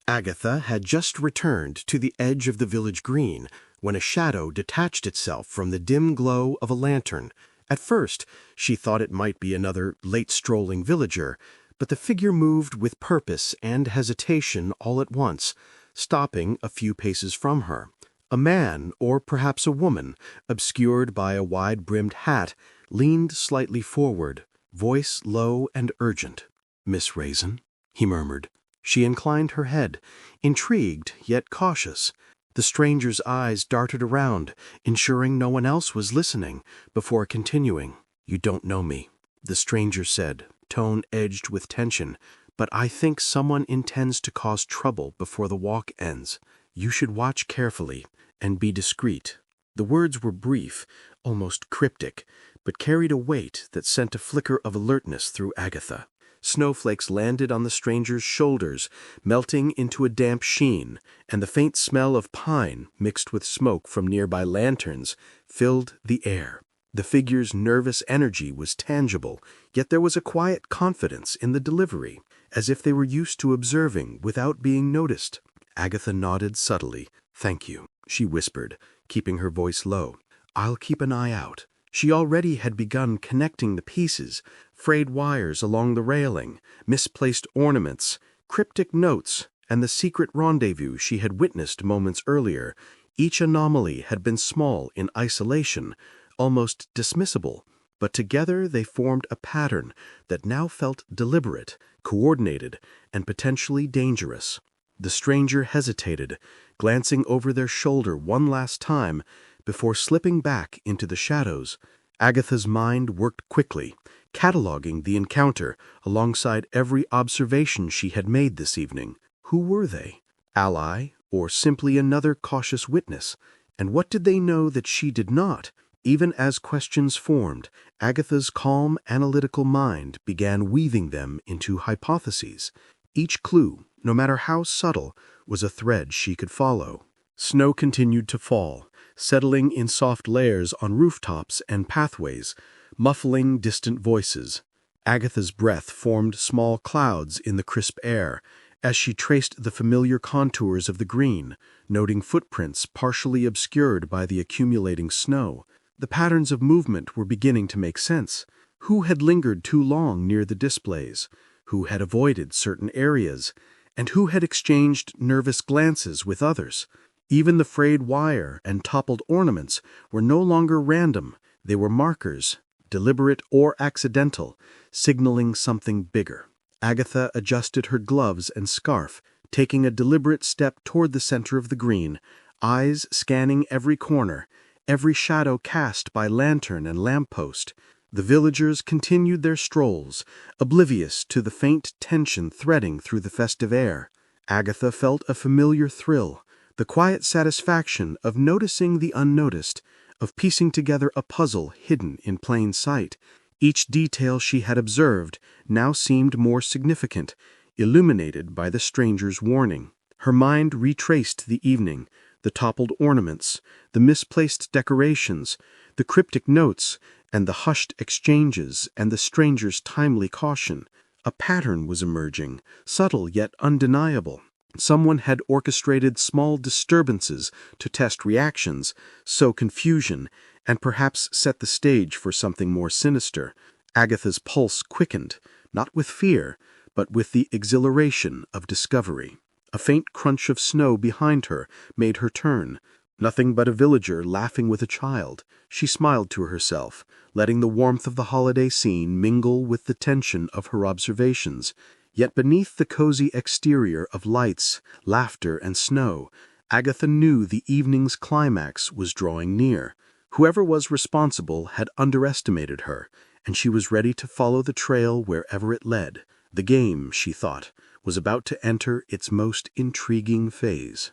Agatha had just returned to the edge of the village green when a shadow detached itself from the dim glow of a lantern. At first, she thought it might be another late-strolling villager, but the figure moved with purpose and hesitation all at once, stopping a few paces from her. A man, or perhaps a woman, obscured by a wide-brimmed hat, leaned slightly forward, voice low and urgent. "Miss Raisin," he murmured. She inclined her head, intrigued yet cautious. The stranger's eyes darted around, ensuring no one else was listening, before continuing. "You don't know me," the stranger said, tone edged with tension, "but I think someone intends to cause trouble before the walk ends. You should watch carefully and be discreet." The words were brief, almost cryptic, but carried a weight that sent a flicker of alertness through Agatha. Snowflakes landed on the stranger's shoulders, melting into a damp sheen, and the faint smell of pine, mixed with smoke from nearby lanterns, filled the air. The figure's nervous energy was tangible, yet there was a quiet confidence in the delivery, as if they were used to observing without being noticed. Agatha nodded subtly. "Thank you," she whispered, keeping her voice low. "I'll keep an eye out." She already had begun connecting the pieces, frayed wires along the railing, misplaced ornaments, cryptic notes, and the secret rendezvous she had witnessed moments earlier. Each anomaly had been small in isolation, almost dismissible, but together they formed a pattern that now felt deliberate, coordinated, and potentially dangerous. The stranger hesitated, glancing over their shoulder one last time before slipping back into the shadows. Agatha's mind worked quickly, cataloging the encounter alongside every observation she had made this evening. Who were they? Ally, or simply another cautious witness? And what did they know that she did not? Even as questions formed, Agatha's calm, analytical mind began weaving them into hypotheses. Each clue, no matter how subtle, was a thread she could follow. Snow continued to fall, settling in soft layers on rooftops and pathways, muffling distant voices. Agatha's breath formed small clouds in the crisp air as she traced the familiar contours of the green, noting footprints partially obscured by the accumulating snow. The patterns of movement were beginning to make sense. Who had lingered too long near the displays? Who had avoided certain areas? And who had exchanged nervous glances with others? Even the frayed wire and toppled ornaments were no longer random. They were markers, deliberate or accidental, signaling something bigger. Agatha adjusted her gloves and scarf, taking a deliberate step toward the center of the green, eyes scanning every corner, every shadow cast by lantern and lamppost. The villagers continued their strolls, oblivious to the faint tension threading through the festive air. Agatha felt a familiar thrill, the quiet satisfaction of noticing the unnoticed, of piecing together a puzzle hidden in plain sight. Each detail she had observed now seemed more significant, illuminated by the stranger's warning. Her mind retraced the evening, the toppled ornaments, the misplaced decorations, the cryptic notes, and the hushed exchanges and the stranger's timely caution. A pattern was emerging, subtle yet undeniable. Someone had orchestrated small disturbances to test reactions, sow confusion, and perhaps set the stage for something more sinister. Agatha's pulse quickened, not with fear, but with the exhilaration of discovery. A faint crunch of snow behind her made her turn. Nothing but a villager laughing with a child. She smiled to herself, letting the warmth of the holiday scene mingle with the tension of her observations. Yet beneath the cozy exterior of lights, laughter, and snow, Agatha knew the evening's climax was drawing near. Whoever was responsible had underestimated her, and she was ready to follow the trail wherever it led. The game, she thought, was about to enter its most intriguing phase.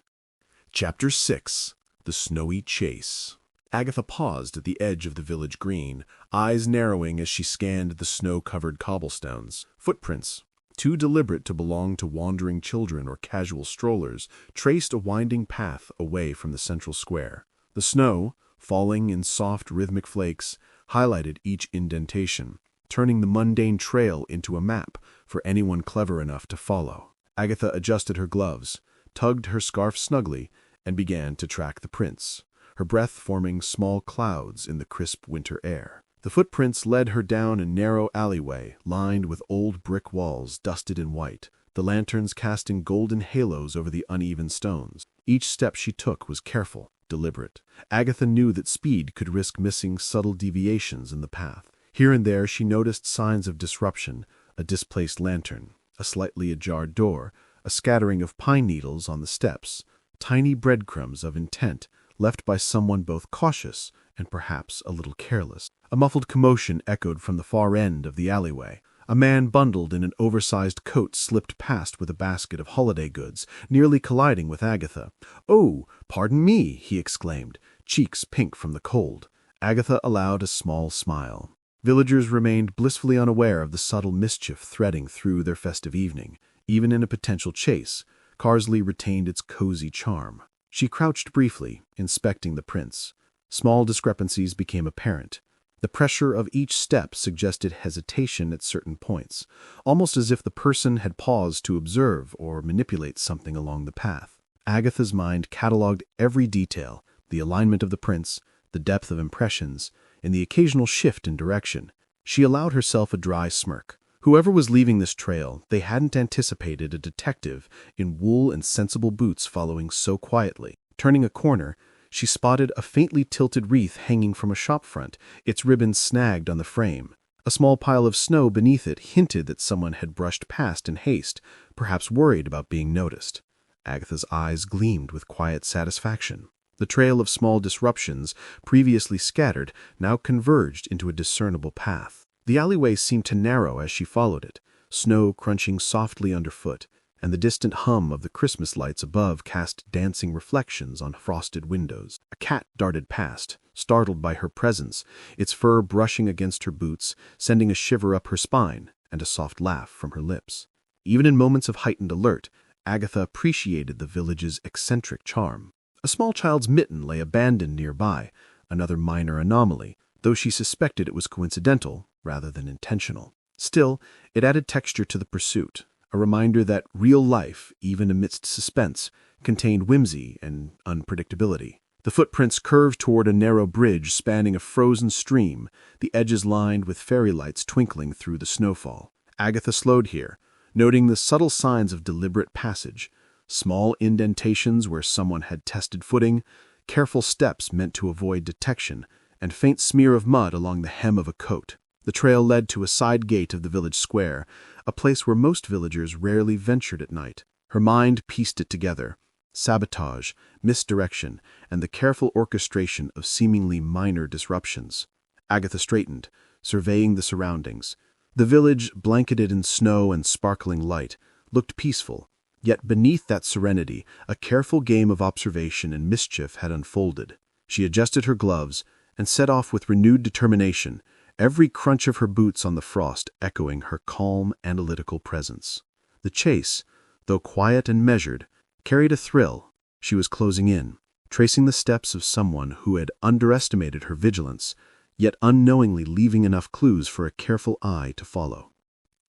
Chapter 6. The Snowy Chase. Agatha paused at the edge of the village green, eyes narrowing as she scanned the snow-covered cobblestones. Footprints, too deliberate to belong to wandering children or casual strollers, traced a winding path away from the central square. The snow, falling in soft rhythmic flakes, highlighted each indentation, turning the mundane trail into a map for anyone clever enough to follow. Agatha adjusted her gloves, tugged her scarf snugly, and began to track the prints, her breath forming small clouds in the crisp winter air. The footprints led her down a narrow alleyway lined with old brick walls dusted in white, the lanterns casting golden halos over the uneven stones. Each step she took was careful, deliberate. Agatha knew that speed could risk missing subtle deviations in the path. Here and there she noticed signs of disruption, a displaced lantern, a slightly ajar door, a scattering of pine needles on the steps, tiny breadcrumbs of intent left by someone both cautious and perhaps a little careless. A muffled commotion echoed from the far end of the alleyway. A man bundled in an oversized coat slipped past with a basket of holiday goods, nearly colliding with Agatha. "Oh, pardon me," he exclaimed, cheeks pink from the cold. Agatha allowed a small smile. Villagers remained blissfully unaware of the subtle mischief threading through their festive evening. Even in a potential chase, Carsley retained its cozy charm. She crouched briefly, inspecting the prints. Small discrepancies became apparent. The pressure of each step suggested hesitation at certain points, almost as if the person had paused to observe or manipulate something along the path. Agatha's mind catalogued every detail, the alignment of the prints, the depth of impressions, and the occasional shift in direction. She allowed herself a dry smirk. Whoever was leaving this trail, they hadn't anticipated a detective in wool and sensible boots following so quietly. Turning a corner, she spotted a faintly tilted wreath hanging from a shop front, its ribbons snagged on the frame. A small pile of snow beneath it hinted that someone had brushed past in haste, perhaps worried about being noticed. Agatha's eyes gleamed with quiet satisfaction. The trail of small disruptions, previously scattered, now converged into a discernible path. The alleyway seemed to narrow as she followed it, snow crunching softly underfoot, and the distant hum of the Christmas lights above cast dancing reflections on frosted windows. A cat darted past, startled by her presence, its fur brushing against her boots, sending a shiver up her spine and a soft laugh from her lips. Even in moments of heightened alert, Agatha appreciated the village's eccentric charm. A small child's mitten lay abandoned nearby, another minor anomaly, though she suspected it was coincidental rather than intentional. Still, it added texture to the pursuit, a reminder that real life, even amidst suspense, contained whimsy and unpredictability. The footprints curved toward a narrow bridge spanning a frozen stream, the edges lined with fairy lights twinkling through the snowfall. Agatha slowed here, noting the subtle signs of deliberate passage, small indentations where someone had tested footing, careful steps meant to avoid detection, and faint smear of mud along the hem of a coat. The trail led to a side gate of the village square, a place where most villagers rarely ventured at night. Her mind pieced it together. Sabotage, misdirection, and the careful orchestration of seemingly minor disruptions. Agatha straightened, surveying the surroundings. The village, blanketed in snow and sparkling light, looked peaceful, yet beneath that serenity, a careful game of observation and mischief had unfolded. She adjusted her gloves and set off with renewed determination, every crunch of her boots on the frost echoing her calm, analytical presence. The chase, though quiet and measured, carried a thrill. She was closing in, tracing the steps of someone who had underestimated her vigilance, yet unknowingly leaving enough clues for a careful eye to follow.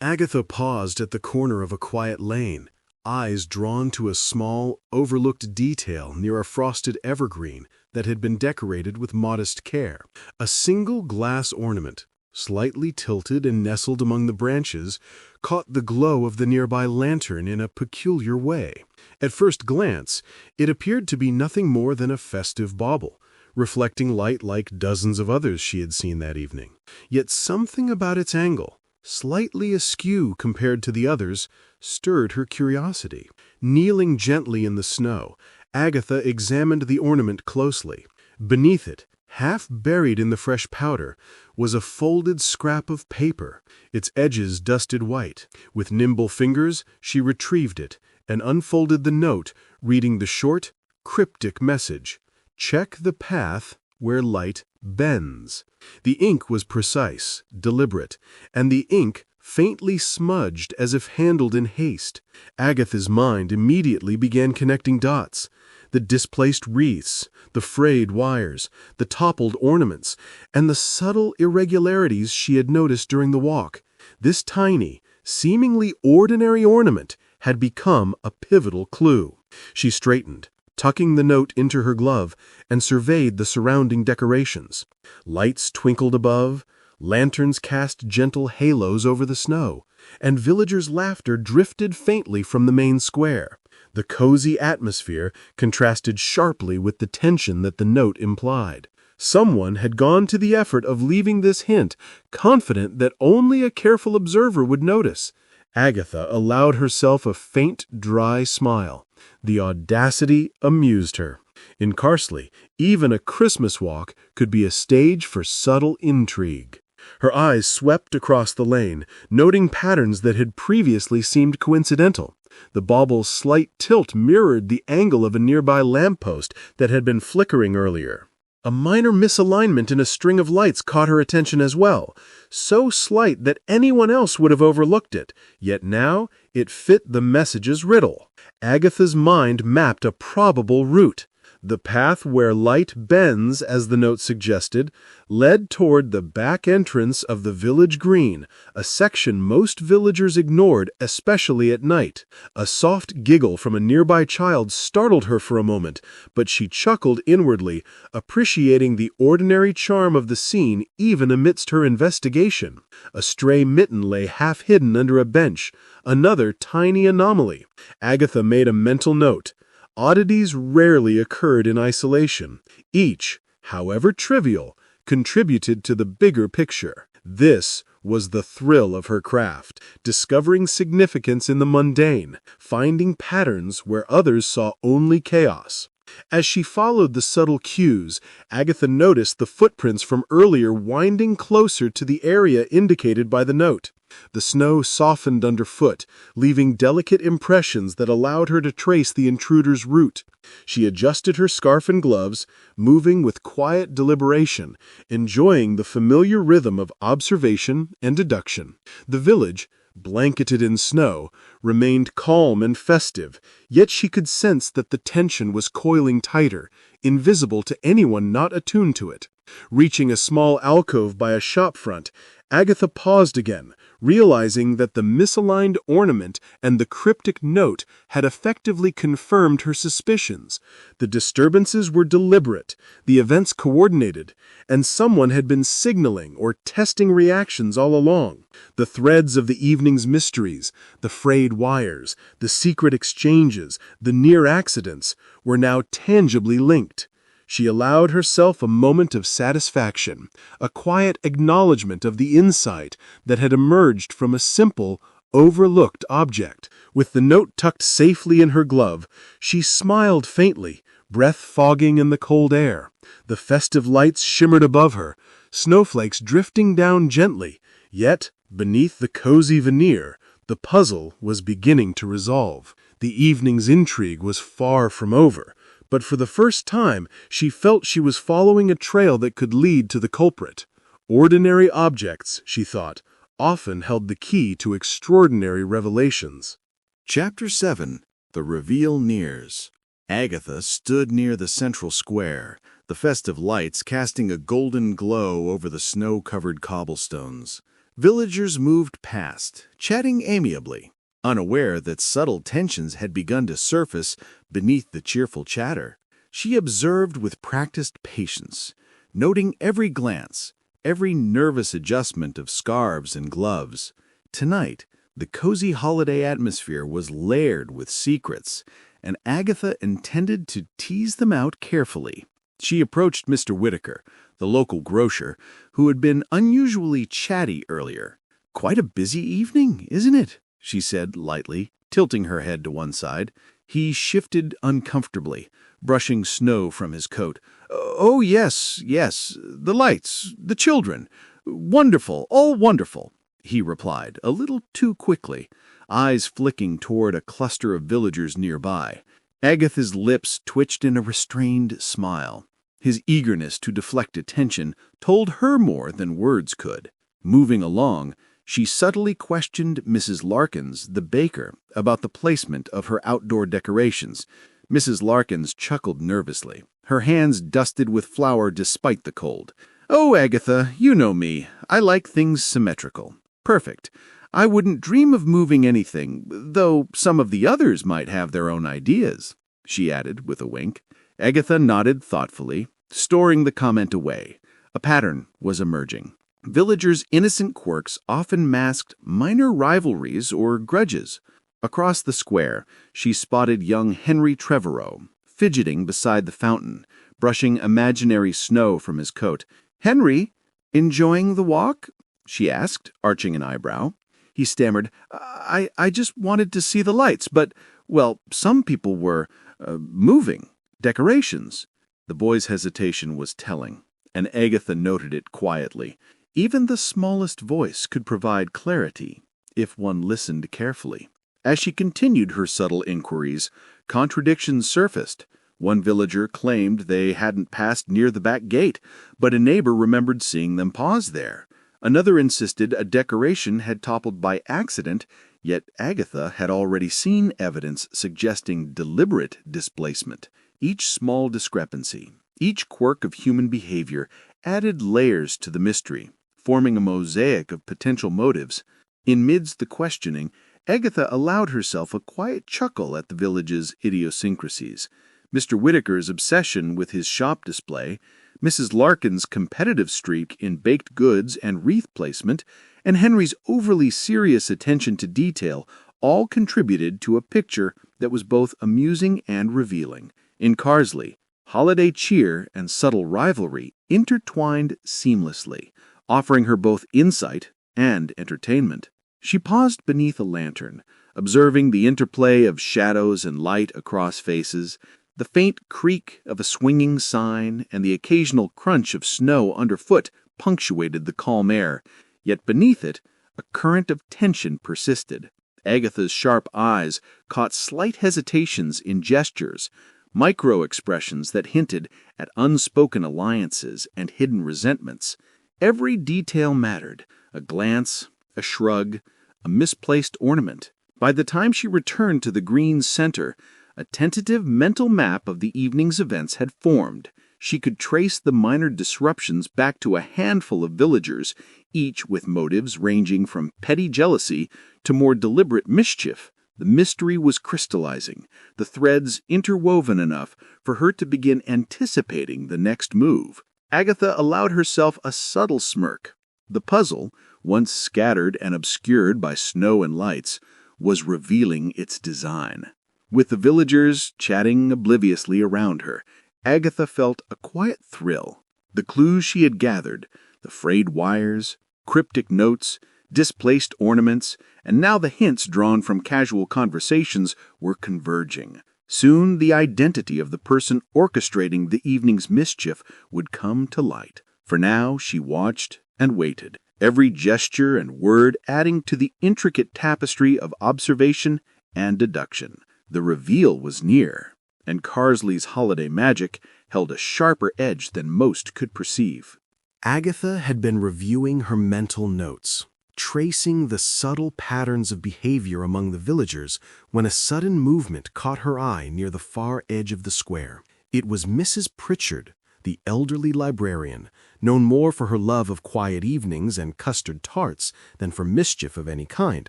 Agatha paused at the corner of a quiet lane, eyes drawn to a small, overlooked detail near a frosted evergreen that had been decorated with modest care. A single glass ornament, slightly tilted and nestled among the branches, caught the glow of the nearby lantern in a peculiar way. At first glance, it appeared to be nothing more than a festive bauble, reflecting light like dozens of others she had seen that evening. Yet something about its angle, slightly askew compared to the others, stirred her curiosity. Kneeling gently in the snow, Agatha examined the ornament closely. Beneath it, half buried in the fresh powder, was a folded scrap of paper, its edges dusted white. With nimble fingers, she retrieved it and unfolded the note, reading the short, cryptic message: "Check the path where light bends." The ink was precise, deliberate, and the ink faintly smudged as if handled in haste. Agatha's mind immediately began connecting dots. The displaced wreaths, the frayed wires, the toppled ornaments, and the subtle irregularities she had noticed during the walk. This tiny, seemingly ordinary ornament had become a pivotal clue. She straightened, tucking the note into her glove, and surveyed the surrounding decorations. Lights twinkled above, lanterns cast gentle halos over the snow, and villagers' laughter drifted faintly from the main square. The cozy atmosphere contrasted sharply with the tension that the note implied. Someone had gone to the effort of leaving this hint, confident that only a careful observer would notice. Agatha allowed herself a faint, dry smile. The audacity amused her. In Carsley, even a Christmas walk could be a stage for subtle intrigue. Her eyes swept across the lane, noting patterns that had previously seemed coincidental. The bauble's slight tilt mirrored the angle of a nearby lamppost that had been flickering earlier. A minor misalignment in a string of lights caught her attention as well, so slight that anyone else would have overlooked it, yet now it fit the message's riddle. Agatha's mind mapped a probable route. The path where light bends, as the note suggested, led toward the back entrance of the village green, a section most villagers ignored, especially at night. A soft giggle from a nearby child startled her for a moment, but she chuckled inwardly, appreciating the ordinary charm of the scene even amidst her investigation. A stray mitten lay half hidden under a bench, another tiny anomaly. Agatha made a mental note. Oddities rarely occurred in isolation. Each, however trivial, contributed to the bigger picture. This was the thrill of her craft, discovering significance in the mundane, finding patterns where others saw only chaos. As she followed the subtle cues, Agatha noticed the footprints from earlier winding closer to the area indicated by the note. The snow softened underfoot, leaving delicate impressions that allowed her to trace the intruder's route. She adjusted her scarf and gloves, moving with quiet deliberation, enjoying the familiar rhythm of observation and deduction. The village, blanketed in snow, remained calm and festive, yet she could sense that the tension was coiling tighter, invisible to anyone not attuned to it. Reaching a small alcove by a shop front, Agatha paused again, realizing that the misaligned ornament and the cryptic note had effectively confirmed her suspicions. The disturbances were deliberate, the events coordinated, and someone had been signaling or testing reactions all along. The threads of the evening's mysteries, the frayed wires, the secret exchanges, the near accidents, were now tangibly linked. She allowed herself a moment of satisfaction, a quiet acknowledgement of the insight that had emerged from a simple, overlooked object. With the note tucked safely in her glove, she smiled faintly, breath fogging in the cold air. The festive lights shimmered above her, snowflakes drifting down gently, yet, beneath the cozy veneer, the puzzle was beginning to resolve. The evening's intrigue was far from over, but for the first time she felt she was following a trail that could lead to the culprit. Ordinary objects, she thought, often held the key to extraordinary revelations. Chapter 7. The Reveal Nears. Agatha stood near the central square, the festive lights casting a golden glow over the snow-covered cobblestones. Villagers moved past, chatting amiably, unaware that subtle tensions had begun to surface beneath the cheerful chatter. She observed with practiced patience, noting every glance, every nervous adjustment of scarves and gloves. Tonight, the cozy holiday atmosphere was layered with secrets, and Agatha intended to tease them out carefully. She approached Mr. Whitaker, the local grocer, who had been unusually chatty earlier. "Quite a busy evening, isn't it?" she said lightly, tilting her head to one side. He shifted uncomfortably, brushing snow from his coat. "Oh, yes, the lights, the children. Wonderful, all wonderful," he replied, a little too quickly, eyes flicking toward a cluster of villagers nearby. Agatha's lips twitched in a restrained smile. His eagerness to deflect attention told her more than words could. Moving along, she subtly questioned Mrs. Larkins, the baker, about the placement of her outdoor decorations. Mrs. Larkins chuckled nervously, her hands dusted with flour despite the cold. "Oh, Agatha, you know me. I like things symmetrical. Perfect. I wouldn't dream of moving anything, though some of the others might have their own ideas," she added with a wink. Agatha nodded thoughtfully, storing the comment away. A pattern was emerging. Villagers' innocent quirks often masked minor rivalries or grudges. Across the square, she spotted young Henry Trevorrow, fidgeting beside the fountain, brushing imaginary snow from his coat. "Henry, enjoying the walk?" she asked, arching an eyebrow. He stammered, I just wanted to see the lights, but, well, some people were, moving. Decorations." The boy's hesitation was telling, and Agatha noted it quietly. Even the smallest voice could provide clarity, if one listened carefully. As she continued her subtle inquiries, contradictions surfaced. One villager claimed they hadn't passed near the back gate, but a neighbor remembered seeing them pause there. Another insisted a decoration had toppled by accident, yet Agatha had already seen evidence suggesting deliberate displacement. Each small discrepancy, each quirk of human behavior added layers to the mystery, forming a mosaic of potential motives. In midst the questioning, Agatha allowed herself a quiet chuckle at the village's idiosyncrasies. Mr. Whitaker's obsession with his shop display, Mrs. Larkin's competitive streak in baked goods and wreath placement, and Henry's overly serious attention to detail all contributed to a picture that was both amusing and revealing. In Carsley, holiday cheer and subtle rivalry intertwined seamlessly, offering her both insight and entertainment. She paused beneath a lantern, observing the interplay of shadows and light across faces. The faint creak of a swinging sign and the occasional crunch of snow underfoot punctuated the calm air, yet beneath it, a current of tension persisted. Agatha's sharp eyes caught slight hesitations in gestures, micro-expressions that hinted at unspoken alliances and hidden resentments. Every detail mattered, a glance, a shrug, a misplaced ornament. By the time she returned to the green's center, a tentative mental map of the evening's events had formed. She could trace the minor disruptions back to a handful of villagers, each with motives ranging from petty jealousy to more deliberate mischief. The mystery was crystallizing, the threads interwoven enough for her to begin anticipating the next move. Agatha allowed herself a subtle smirk. The puzzle, once scattered and obscured by snow and lights, was revealing its design. With the villagers chatting obliviously around her, Agatha felt a quiet thrill. The clues she had gathered, the frayed wires, cryptic notes, displaced ornaments, and now the hints drawn from casual conversations were converging. Soon the identity of the person orchestrating the evening's mischief would come to light. For now she watched and waited, every gesture and word adding to the intricate tapestry of observation and deduction. The reveal was near, and Carsley's holiday magic held a sharper edge than most could perceive. Agatha had been reviewing her mental notes, tracing the subtle patterns of behavior among the villagers when a sudden movement caught her eye near the far edge of the square. It was Mrs. Pritchard, the elderly librarian, known more for her love of quiet evenings and custard tarts than for mischief of any kind.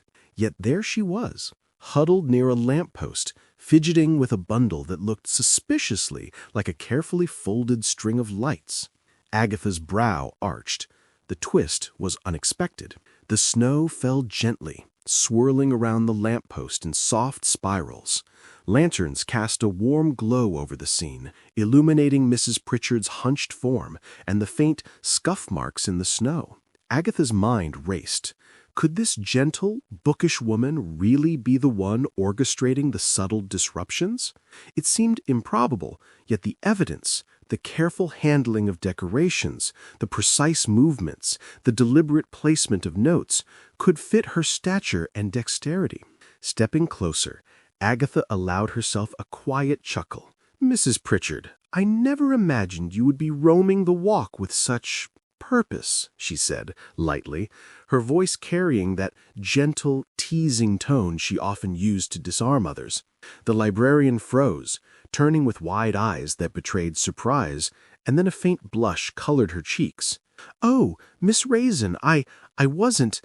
Yet there she was, huddled near a lamp-post, fidgeting with a bundle that looked suspiciously like a carefully folded string of lights. Agatha's brow arched. The twist was unexpected. The snow fell gently, swirling around the lamppost in soft spirals. Lanterns cast a warm glow over the scene, illuminating Mrs. Pritchard's hunched form and the faint scuff marks in the snow. Agatha's mind raced. Could this gentle, bookish woman really be the one orchestrating the subtle disruptions? It seemed improbable, yet the evidence, the careful handling of decorations, the precise movements, the deliberate placement of notes, could fit her stature and dexterity. Stepping closer, Agatha allowed herself a quiet chuckle. "Mrs. Pritchard, I never imagined you would be roaming the walk with such purpose," she said, lightly, her voice carrying that gentle, teasing tone she often used to disarm others. The librarian froze, turning with wide eyes that betrayed surprise, and then a faint blush colored her cheeks. "Oh, Miss Raisin, I wasn't,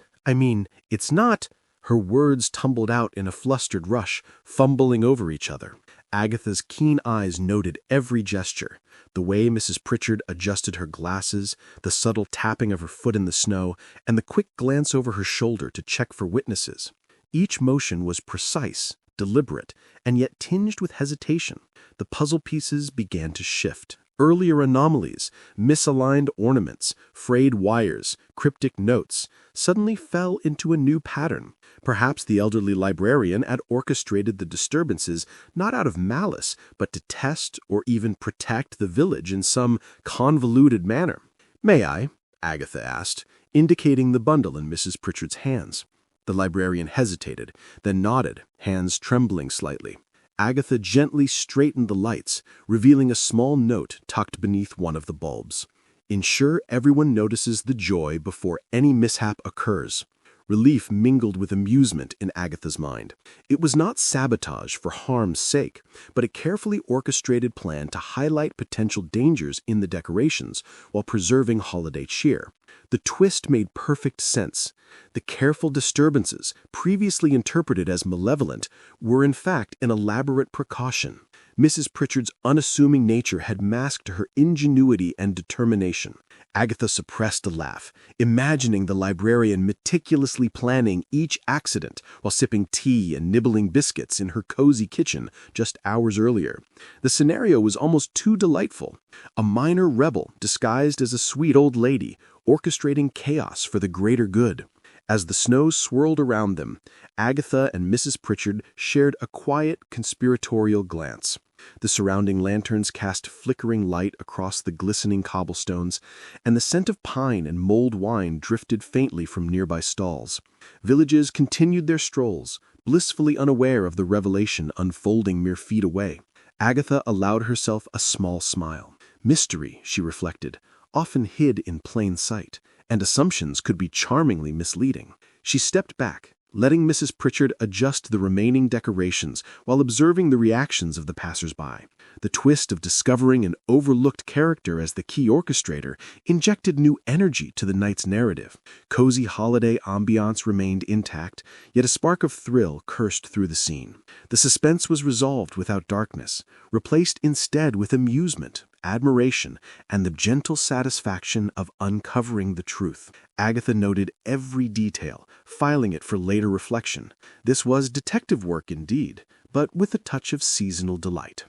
it's not—" Her words tumbled out in a flustered rush, fumbling over each other. Agatha's keen eyes noted every gesture, the way Mrs. Pritchard adjusted her glasses, the subtle tapping of her foot in the snow, and the quick glance over her shoulder to check for witnesses. Each motion was precise, deliberate, and yet tinged with hesitation. The puzzle pieces began to shift. Earlier anomalies, misaligned ornaments, frayed wires, cryptic notes, suddenly fell into a new pattern. Perhaps the elderly librarian had orchestrated the disturbances not out of malice, but to test or even protect the village in some convoluted manner. "May I?" Agatha asked, indicating the bundle in Mrs. Pritchard's hands. The librarian hesitated, then nodded, hands trembling slightly. Agatha gently straightened the lights, revealing a small note tucked beneath one of the bulbs. "Ensure everyone notices the joy before any mishap occurs." Relief mingled with amusement in Agatha's mind. It was not sabotage for harm's sake, but a carefully orchestrated plan to highlight potential dangers in the decorations while preserving holiday cheer. The twist made perfect sense. The careful disturbances, previously interpreted as malevolent, were in fact an elaborate precaution. Mrs. Pritchard's unassuming nature had masked her ingenuity and determination. Agatha suppressed a laugh, imagining the librarian meticulously planning each accident while sipping tea and nibbling biscuits in her cozy kitchen just hours earlier. The scenario was almost too delightful. A minor rebel disguised as a sweet old lady, orchestrating chaos for the greater good. As the snow swirled around them, Agatha and Mrs. Pritchard shared a quiet, conspiratorial glance. The surrounding lanterns cast flickering light across the glistening cobblestones, and the scent of pine and mulled wine drifted faintly from nearby stalls. Villages continued their strolls, blissfully unaware of the revelation unfolding mere feet away. Agatha allowed herself a small smile. Mystery, she reflected, often hid in plain sight, and assumptions could be charmingly misleading. She stepped back, letting Mrs. Pritchard adjust the remaining decorations while observing the reactions of the passers-by. The twist of discovering an overlooked character as the key orchestrator injected new energy to the night's narrative. Cozy holiday ambiance remained intact, yet a spark of thrill coursed through the scene. The suspense was resolved without darkness, replaced instead with amusement, admiration, and the gentle satisfaction of uncovering the truth. Agatha noted every detail, filing it for later reflection. This was detective work indeed, but with a touch of seasonal delight.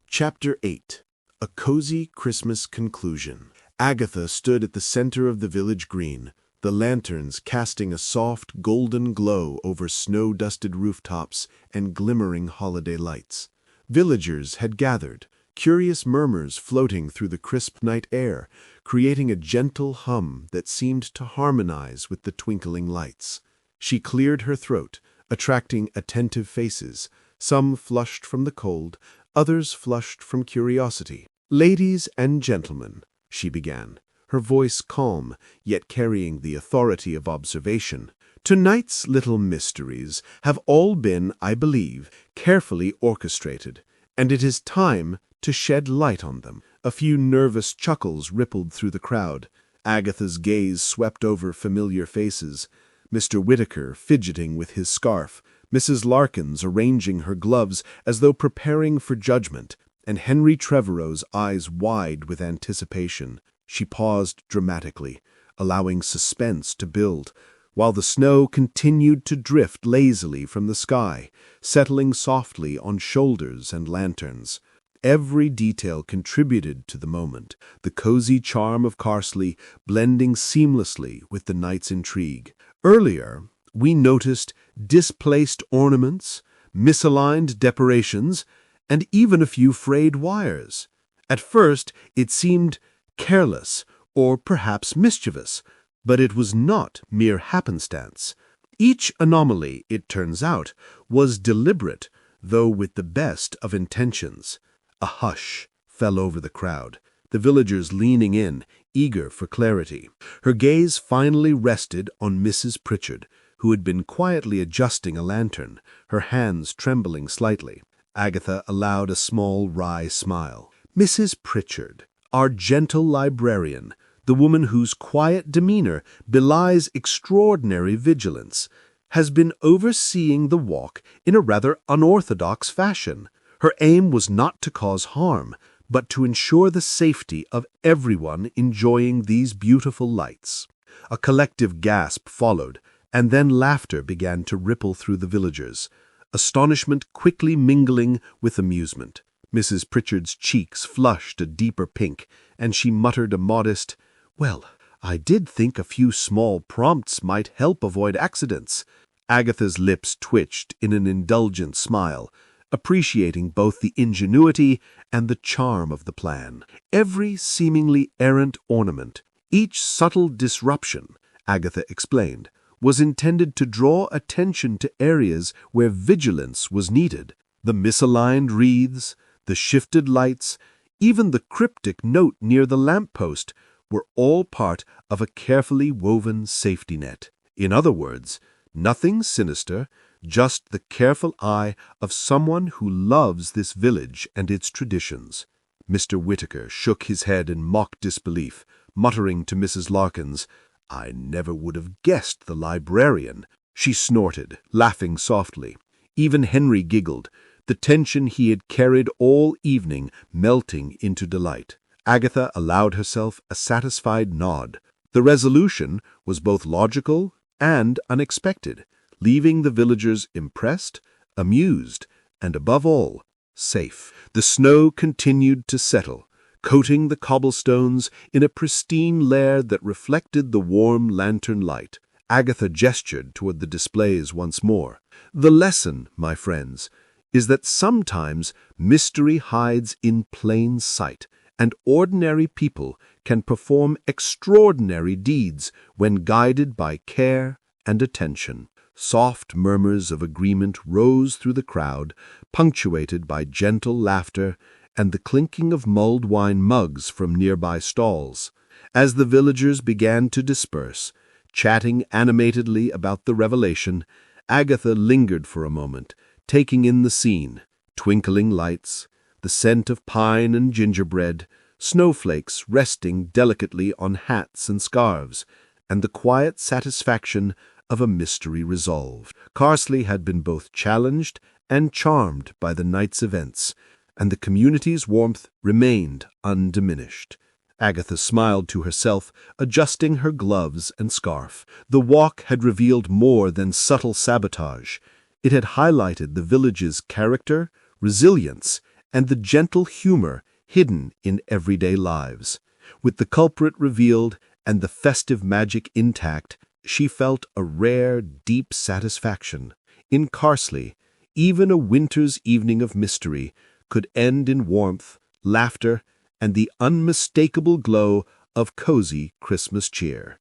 Chapter 8. A Cozy Christmas Conclusion. Agatha stood at the center of the village green, the lanterns casting a soft golden glow over snow-dusted rooftops and glimmering holiday lights. Villagers had gathered, curious murmurs floating through the crisp night air, creating a gentle hum that seemed to harmonize with the twinkling lights. She cleared her throat, attracting attentive faces, some flushed from the cold, others flushed from curiosity. "Ladies and gentlemen," she began, her voice calm, yet carrying the authority of observation, "tonight's little mysteries have all been, I believe, carefully orchestrated, and it is time to shed light on them." A few nervous chuckles rippled through the crowd. Agatha's gaze swept over familiar faces. Mr. Whittaker fidgeting with his scarf, Mrs. Larkins arranging her gloves as though preparing for judgment, and Henry Trevorrow's eyes wide with anticipation. She paused dramatically, allowing suspense to build, while the snow continued to drift lazily from the sky, settling softly on shoulders and lanterns. Every detail contributed to the moment, the cozy charm of Carsley blending seamlessly with the night's intrigue. Earlier, we noticed displaced ornaments, misaligned decorations, and even a few frayed wires. At first, it seemed careless or perhaps mischievous, but it was not mere happenstance. Each anomaly, it turns out, was deliberate, though with the best of intentions. A hush fell over the crowd, the villagers leaning in, eager for clarity. Her gaze finally rested on Mrs. Pritchard, who had been quietly adjusting a lantern, her hands trembling slightly. Agatha allowed a small wry smile. "Mrs. Pritchard, our gentle librarian, the woman whose quiet demeanor belies extraordinary vigilance, has been overseeing the walk in a rather unorthodox fashion. Her aim was not to cause harm, but to ensure the safety of everyone enjoying these beautiful lights." A collective gasp followed, and then laughter began to ripple through the villagers, astonishment quickly mingling with amusement. Mrs. Pritchard's cheeks flushed a deeper pink, and she muttered a modest, "Well, I did think a few small prompts might help avoid accidents." Agatha's lips twitched in an indulgent smile, appreciating both the ingenuity and the charm of the plan. Every seemingly errant ornament, each subtle disruption, Agatha explained, was intended to draw attention to areas where vigilance was needed. The misaligned wreaths, the shifted lights, even the cryptic note near the lamppost were all part of a carefully woven safety net. In other words, nothing sinister, just the careful eye of someone who loves this village and its traditions. Mr. Whittaker shook his head in mock disbelief, muttering to Mrs. Larkins, "I never would have guessed the librarian." She snorted, laughing softly. Even Henry giggled, the tension he had carried all evening melting into delight. Agatha allowed herself a satisfied nod. The resolution was both logical and unexpected, leaving the villagers impressed, amused, and above all, safe. The snow continued to settle, coating the cobblestones in a pristine layer that reflected the warm lantern light. Agatha gestured toward the displays once more. "The lesson, my friends, is that sometimes mystery hides in plain sight, and ordinary people can perform extraordinary deeds when guided by care and attention." Soft murmurs of agreement rose through the crowd, punctuated by gentle laughter and the clinking of mulled wine mugs from nearby stalls. As the villagers began to disperse, chatting animatedly about the revelation, Agatha lingered for a moment, taking in the scene: twinkling lights, the scent of pine and gingerbread, snowflakes resting delicately on hats and scarves, and the quiet satisfaction of a mystery resolved. Carsley had been both challenged and charmed by the night's events, and the community's warmth remained undiminished. Agatha smiled to herself, adjusting her gloves and scarf. The walk had revealed more than subtle sabotage. It had highlighted the village's character, resilience, and the gentle humor hidden in everyday lives. With the culprit revealed and the festive magic intact, she felt a rare, deep satisfaction. In Carsley, even a winter's evening of mystery could end in warmth, laughter, and the unmistakable glow of cozy Christmas cheer.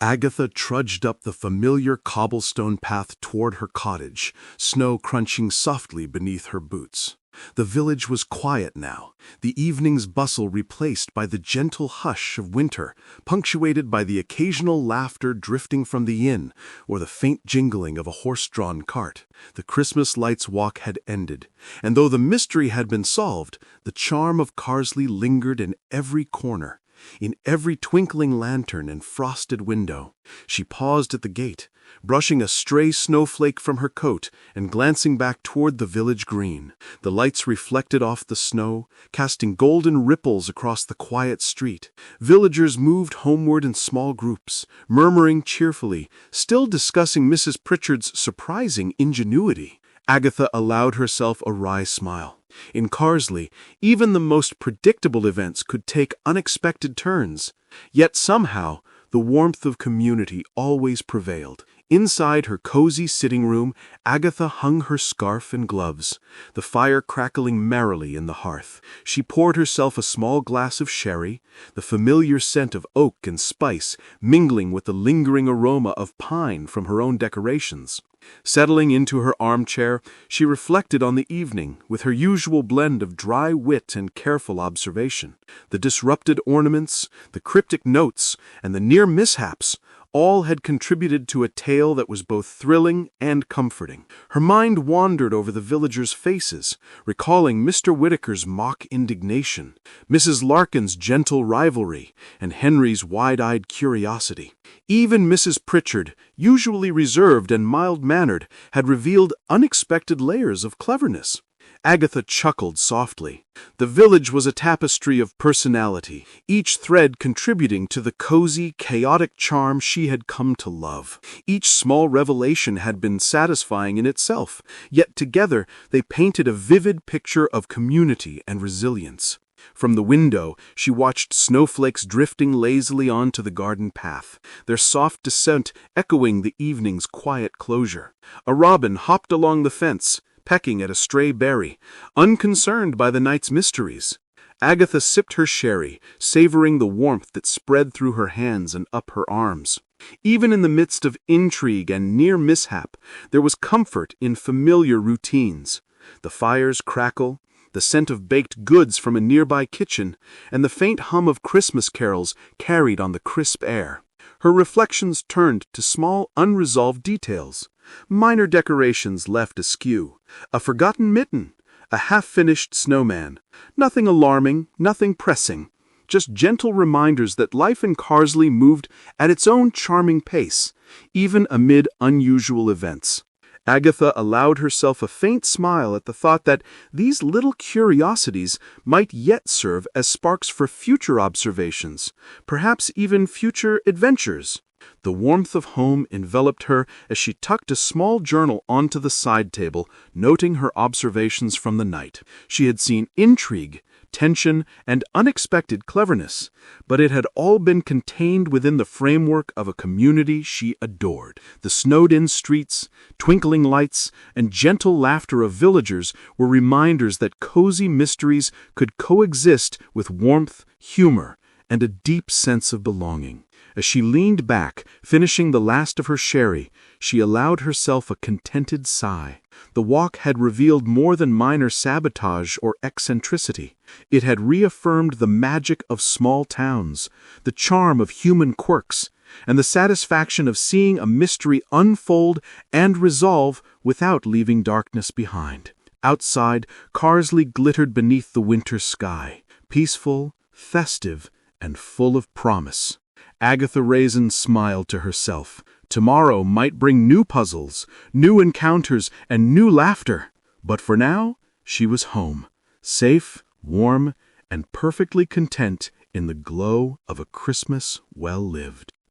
Agatha trudged up the familiar cobblestone path toward her cottage, snow crunching softly beneath her boots. The village was quiet now, the evening's bustle replaced by the gentle hush of winter, punctuated by the occasional laughter drifting from the inn or the faint jingling of a horse-drawn cart. The Christmas lights walk had ended, and though the mystery had been solved, the charm of Carsley lingered in every corner, in every twinkling lantern and frosted window. She paused at the gate, brushing a stray snowflake from her coat and glancing back toward the village green. The lights reflected off the snow, casting golden ripples across the quiet street. Villagers moved homeward in small groups, murmuring cheerfully, still discussing Mrs. Pritchard's surprising ingenuity. Agatha allowed herself a wry smile. In Carsley, even the most predictable events could take unexpected turns. Yet somehow, the warmth of community always prevailed. Inside her cozy sitting room, Agatha hung her scarf and gloves, the fire crackling merrily in the hearth. She poured herself a small glass of sherry, the familiar scent of oak and spice mingling with the lingering aroma of pine from her own decorations. Settling into her armchair, she reflected on the evening with her usual blend of dry wit and careful observation. The disrupted ornaments, the cryptic notes, and the near mishaps all had contributed to a tale that was both thrilling and comforting. Her mind wandered over the villagers' faces, recalling Mr. Whittaker's mock indignation, Mrs. Larkin's gentle rivalry, and Henry's wide-eyed curiosity. Even Mrs. Pritchard, usually reserved and mild-mannered, had revealed unexpected layers of cleverness. Agatha chuckled softly. The village was a tapestry of personality, each thread contributing to the cozy, chaotic charm she had come to love. Each small revelation had been satisfying in itself, yet together they painted a vivid picture of community and resilience. From the window, she watched snowflakes drifting lazily onto the garden path, their soft descent echoing the evening's quiet closure. A robin hopped along the fence, pecking at a stray berry, unconcerned by the night's mysteries. Agatha sipped her sherry, savoring the warmth that spread through her hands and up her arms. Even in the midst of intrigue and near mishap, there was comfort in familiar routines. The fire's crackle, the scent of baked goods from a nearby kitchen, and the faint hum of Christmas carols carried on the crisp air. Her reflections turned to small, unresolved details. Minor decorations left askew, a forgotten mitten, a half-finished snowman. Nothing alarming, nothing pressing, just gentle reminders that life in Carsley moved at its own charming pace, even amid unusual events. Agatha allowed herself a faint smile at the thought that these little curiosities might yet serve as sparks for future observations, perhaps even future adventures. The warmth of home enveloped her as she tucked a small journal onto the side table, noting her observations from the night. She had seen intrigue, tension, and unexpected cleverness, but it had all been contained within the framework of a community she adored. The snowed-in streets, twinkling lights, and gentle laughter of villagers were reminders that cozy mysteries could coexist with warmth, humor, and a deep sense of belonging. As she leaned back, finishing the last of her sherry, she allowed herself a contented sigh. The walk had revealed more than minor sabotage or eccentricity. It had reaffirmed the magic of small towns, the charm of human quirks, and the satisfaction of seeing a mystery unfold and resolve without leaving darkness behind. Outside, Carsley glittered beneath the winter sky, peaceful, festive, and full of promise. Agatha Raisin smiled to herself. Tomorrow might bring new puzzles, new encounters, and new laughter. But for now, she was home, safe, warm, and perfectly content in the glow of a Christmas well lived.